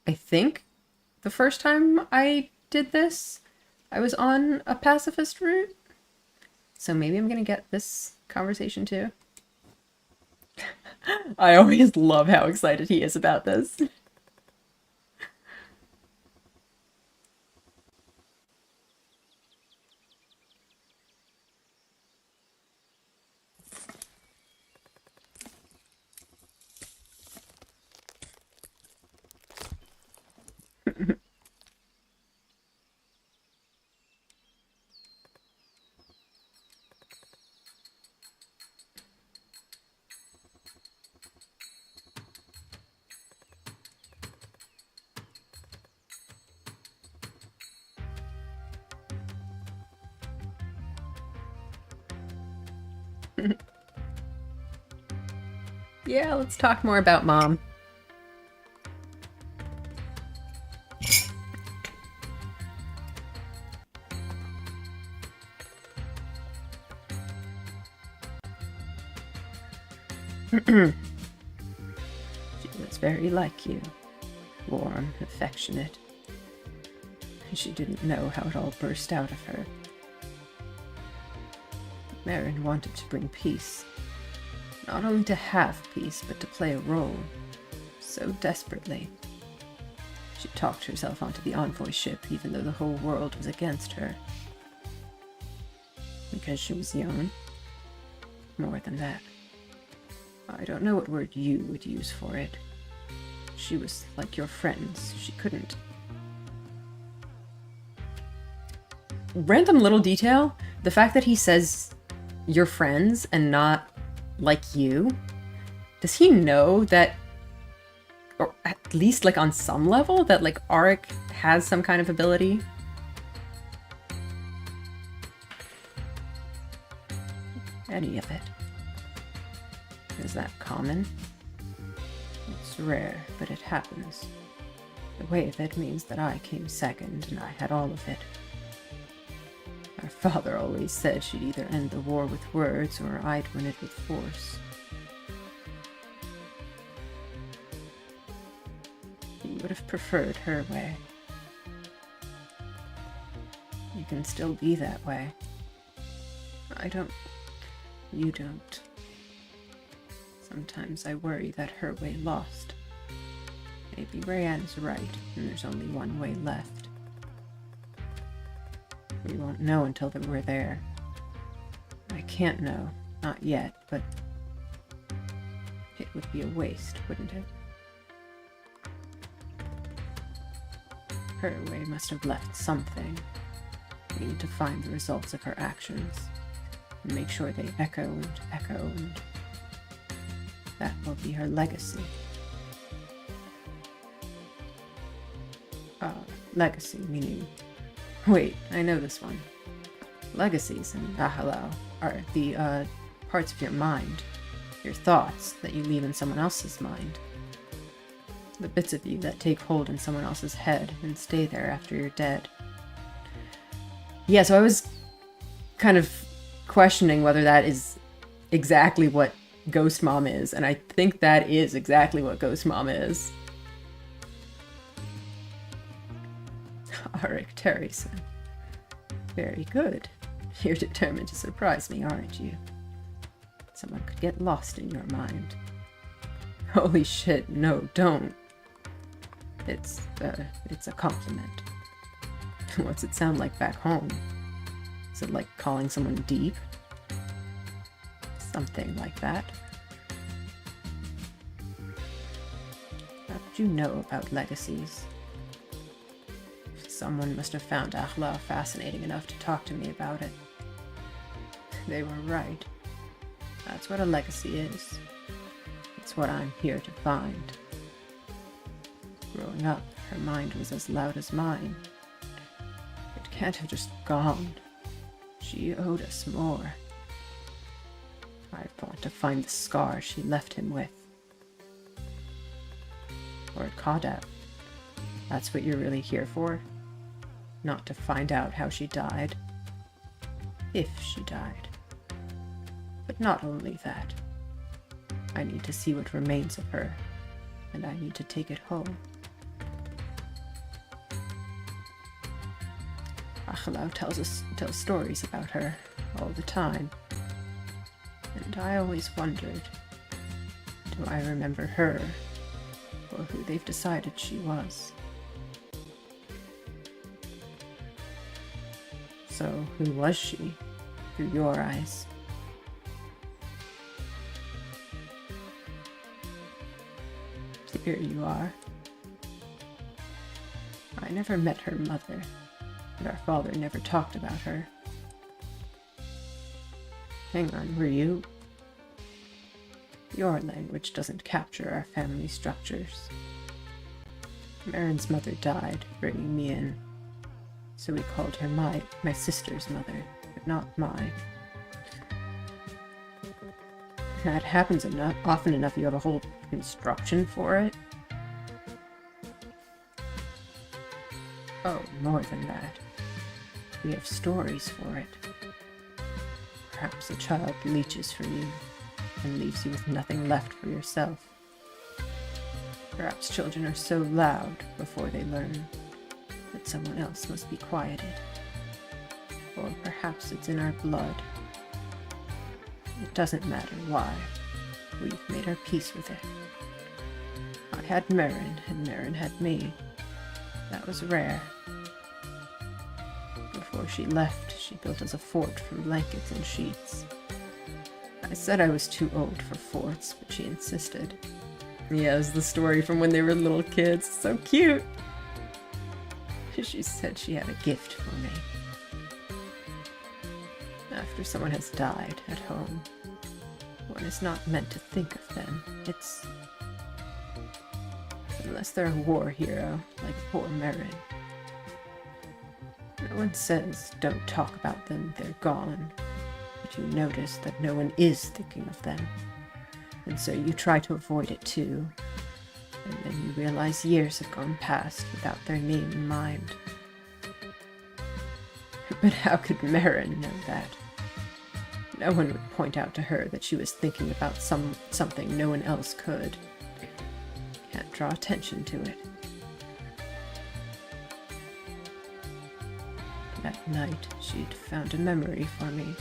I think the first time I did this, I was on a pacifist route. So maybe I'm gonna get this conversation too. I always love how excited he is about this. Yeah, let's talk more about Mom. She was very like you. Warm, affectionate. She didn't know how it all burst out of her. Marin wanted to bring peace. Not only to have peace, but to play a role. So desperately. She talked herself onto the envoy ship, even though the whole world was against her. Because she was young? More than that. I don't know what word you would use for it. She was like your friends. She couldn't. Random little detail. The fact that he says your friends and not like you. Does he know that, or at least like on some level, that like Auric has some kind of ability? Any of it. Is that common? It's rare, but it happens. The way of it means that I came second, and I had all of it. Our father always said she'd either end the war with words, or I'd win it with force. He would have preferred her way. You can still be that way. I don't. You don't. Sometimes I worry that her way lost. Maybe Raeann's right, and there's only one way left. We won't know until we're there. I can't know. Not yet, but it would be a waste, wouldn't it? Her way must have left something. We need to find the results of her actions and make sure they echo and echo, and that will be her legacy. Legacy meaning... Wait, I know this one. Legacies in Ahalau are the parts of your mind, your thoughts that you leave in someone else's mind. The bits of you that take hold in someone else's head and stay there after you're dead. Yeah, so I was kind of questioning whether that is exactly what Ghost Mom is, and I think that is exactly what Ghost Mom is. Arik Terryson. Very good. You're determined to surprise me, aren't you? Someone could get lost in your mind. Holy shit, no, don't. It's a compliment. What's it sound like back home? Is it like calling someone deep? Something like that. How did you know about legacies? Someone must have found Akhla fascinating enough to talk to me about it. They were right. That's what a legacy is. It's what I'm here to find. Growing up, her mind was as loud as mine. It can't have just gone. She owed us more. I want to find the scar she left him with. Lord Caudette, that's what you're really here for? Not to find out how she died. If she died. But not only that. I need to see what remains of her, and I need to take it home. Achalau tells stories about her all the time, and I always wondered, do I remember her, or who they've decided she was? So, who was she, through your eyes? Here you are. I never met her mother, and our father never talked about her. Hang on, were you? Your language doesn't capture our family structures. Marin's mother died, bringing me in, so we called her my sister's mother, but not mine. That happens often enough you have a whole construction for it. Oh, more than that. We have stories for it. Perhaps a child leeches from you and leaves you with nothing left for yourself. Perhaps children are so loud before they learn that someone else must be quieted. Or perhaps it's in our blood. It doesn't matter why. We've made our peace with it. I had Marin, and Marin had me. That was rare. Before she left, she built us a fort from blankets and sheets. I said I was too old for forts, but she insisted. Yeah, it was the story from when they were little kids. So cute! She said she had a gift for me. After someone has died at home, one is not meant to think of them. It's... unless they're a war hero, like poor Marin. No one says, don't talk about them, they're gone. But you notice that no one is thinking of them. And so you try to avoid it too. And then you realize years have gone past without their name in mind. But how could Marin know that? No one would point out to her that she was thinking about something no one else could. Can't draw attention to it. That night, she'd found a memory for me.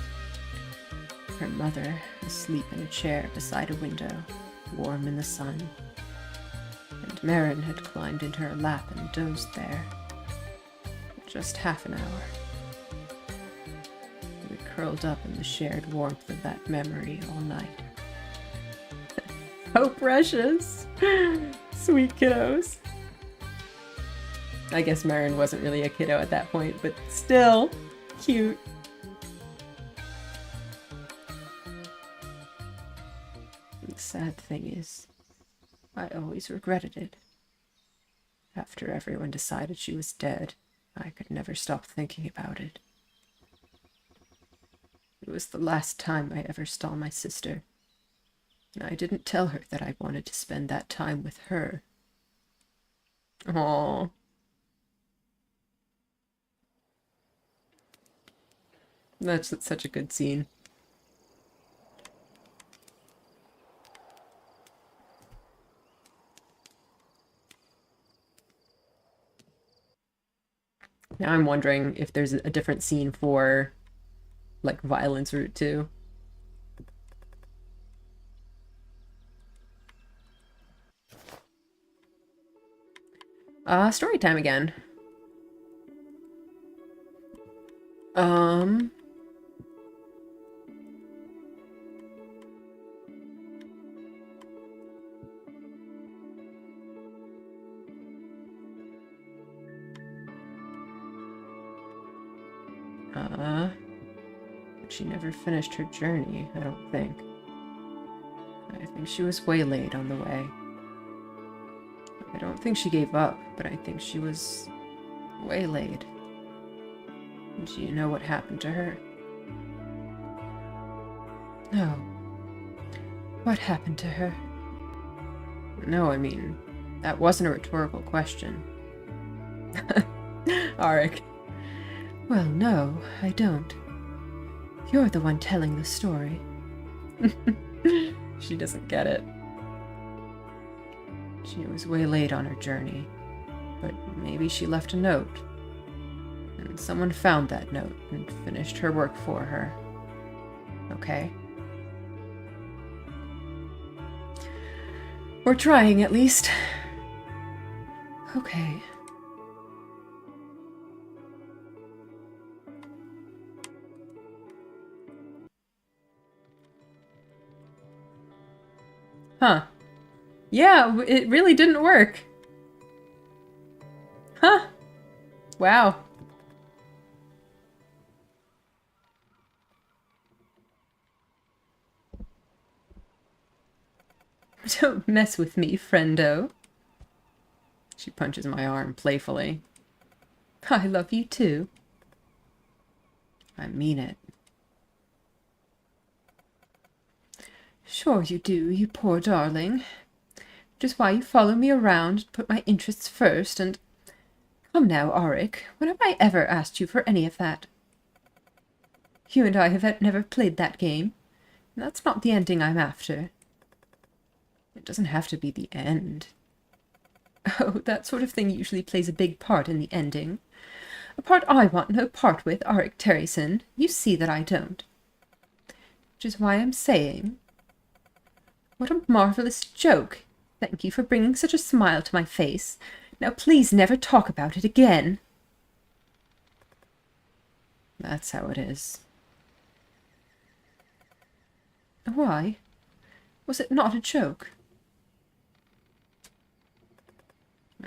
Her mother, asleep in a chair beside a window, warm in the sun. And Marin had climbed into her lap and dozed there. For just half an hour. We curled up in the shared warmth of that memory all night. Oh, precious! Sweet kiddos. I guess Marin wasn't really a kiddo at that point, but still cute. The sad thing is, I always regretted it. After everyone decided she was dead, I could never stop thinking about it. It was the last time I ever saw my sister, and I didn't tell her that I wanted to spend that time with her. Aww. That's such a good scene. Now I'm wondering if there's a different scene for, like, Violence Route 2. Story time again. She never finished her journey, I don't think. I think she was waylaid on the way. I don't think she gave up, but I think she was waylaid. Do you know what happened to her? No. What happened to her? No, I mean, that wasn't a rhetorical question. Arik. Well, no, I don't. You're the one telling the story. She doesn't get it. She was waylaid on her journey, but maybe she left a note. And someone found that note and finished her work for her. Okay? We're trying, at least. Okay. Huh. Yeah, it really didn't work. Huh. Wow. Don't mess with me, friendo. She punches my arm playfully. I love you too. I mean it. Sure you do, you poor darling. Which is why you follow me around and put my interests first, and... Come now, Arik, when have I ever asked you for any of that? You and I have never played that game, and that's not the ending I'm after. It doesn't have to be the end. Oh, that sort of thing usually plays a big part in the ending. A part I want no part with, Arik Terryson. You see that I don't. Which is why I'm saying... What a marvelous joke. Thank you for bringing such a smile to my face. Now please never talk about it again. That's how it is. Why? Was it not a joke?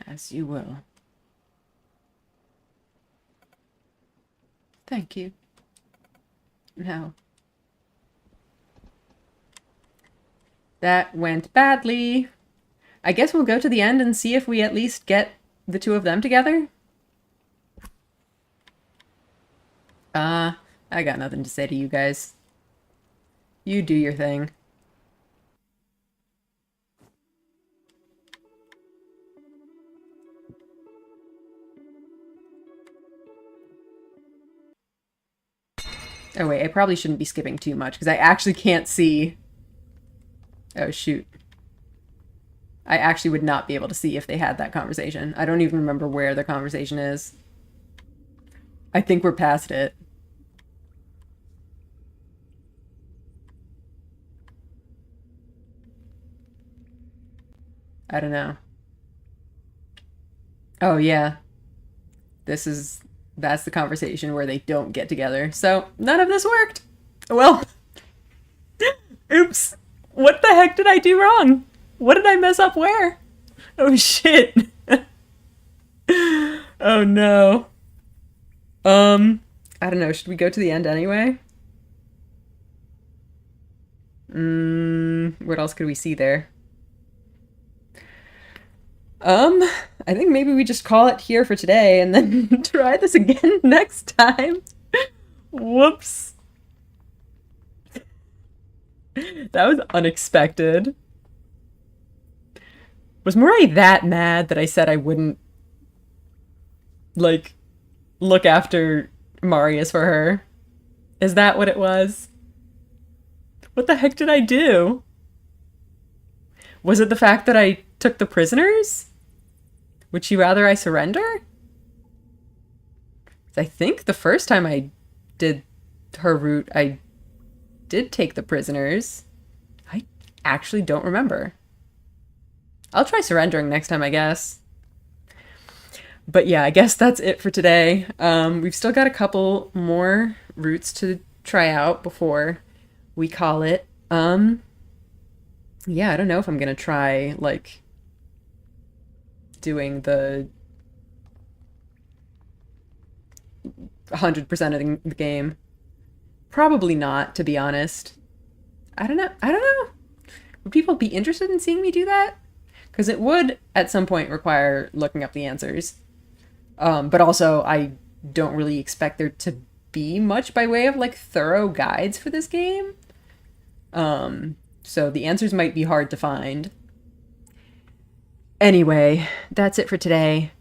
As you will. Thank you. Now. That went badly. I guess we'll go to the end and see if we at least get the two of them together. I got nothing to say to you guys. You do your thing. Oh wait, I probably shouldn't be skipping too much because I actually can't see. Oh shoot. I actually would not be able to see if they had that conversation. I don't even remember where the conversation is. I think we're past it. I don't know. Oh yeah. That's the conversation where they don't get together. So none of this worked. Well, oops. What the heck did I do wrong? What did I mess up where? Oh shit. Oh no. I don't know. Should we go to the end anyway? What else could we see there? I think maybe we just call it here for today and then try this again next time. Whoops. That was unexpected. Was Murray that mad that I said I wouldn't, like, look after Marius for her? Is that what it was? What the heck did I do? Was it the fact that I took the prisoners? Would she rather I surrender? I think the first time I did her route, I did take the prisoners. I actually don't remember. I'll try surrendering next time, I guess. But yeah, I guess that's it for today. We've still got a couple more routes to try out before we call it. Yeah, I don't know if I'm gonna try, like, doing the 100% of the game. Probably not, to be honest. I don't know. Would people be interested in seeing me do that? Because it would, at some point, require looking up the answers. But also, I don't really expect there to be much by way of, like, thorough guides for this game. So the answers might be hard to find. Anyway, that's it for today.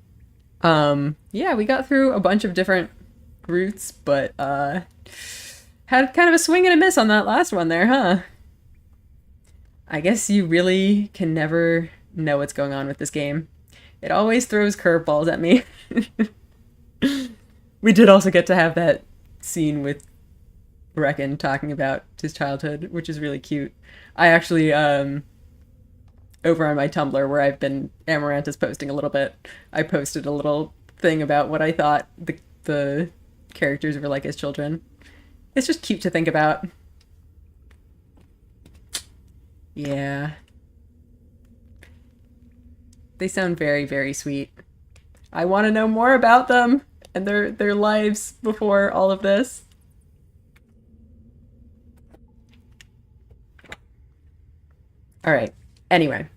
Yeah, we got through a bunch of different routes, but had kind of a swing and a miss on that last one there, huh? I guess you really can never know what's going on with this game. It always throws curveballs at me. We did also get to have that scene with Raeann talking about his childhood, which is really cute. I actually, over on my Tumblr, where I've been Amarantus posting a little bit, I posted a little thing about what I thought the characters were like as children. It's just cute to think about. Yeah. They sound very, very sweet. I want to know more about them and their lives before all of this. All right. Anyway,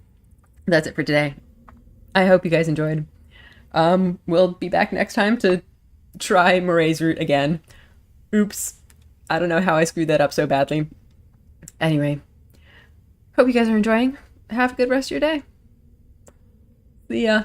that's it for today. I hope you guys enjoyed. We'll be back next time to try Moray's route again. Oops. I don't know how I screwed that up so badly. Anyway, hope you guys are enjoying. Have a good rest of your day. See ya.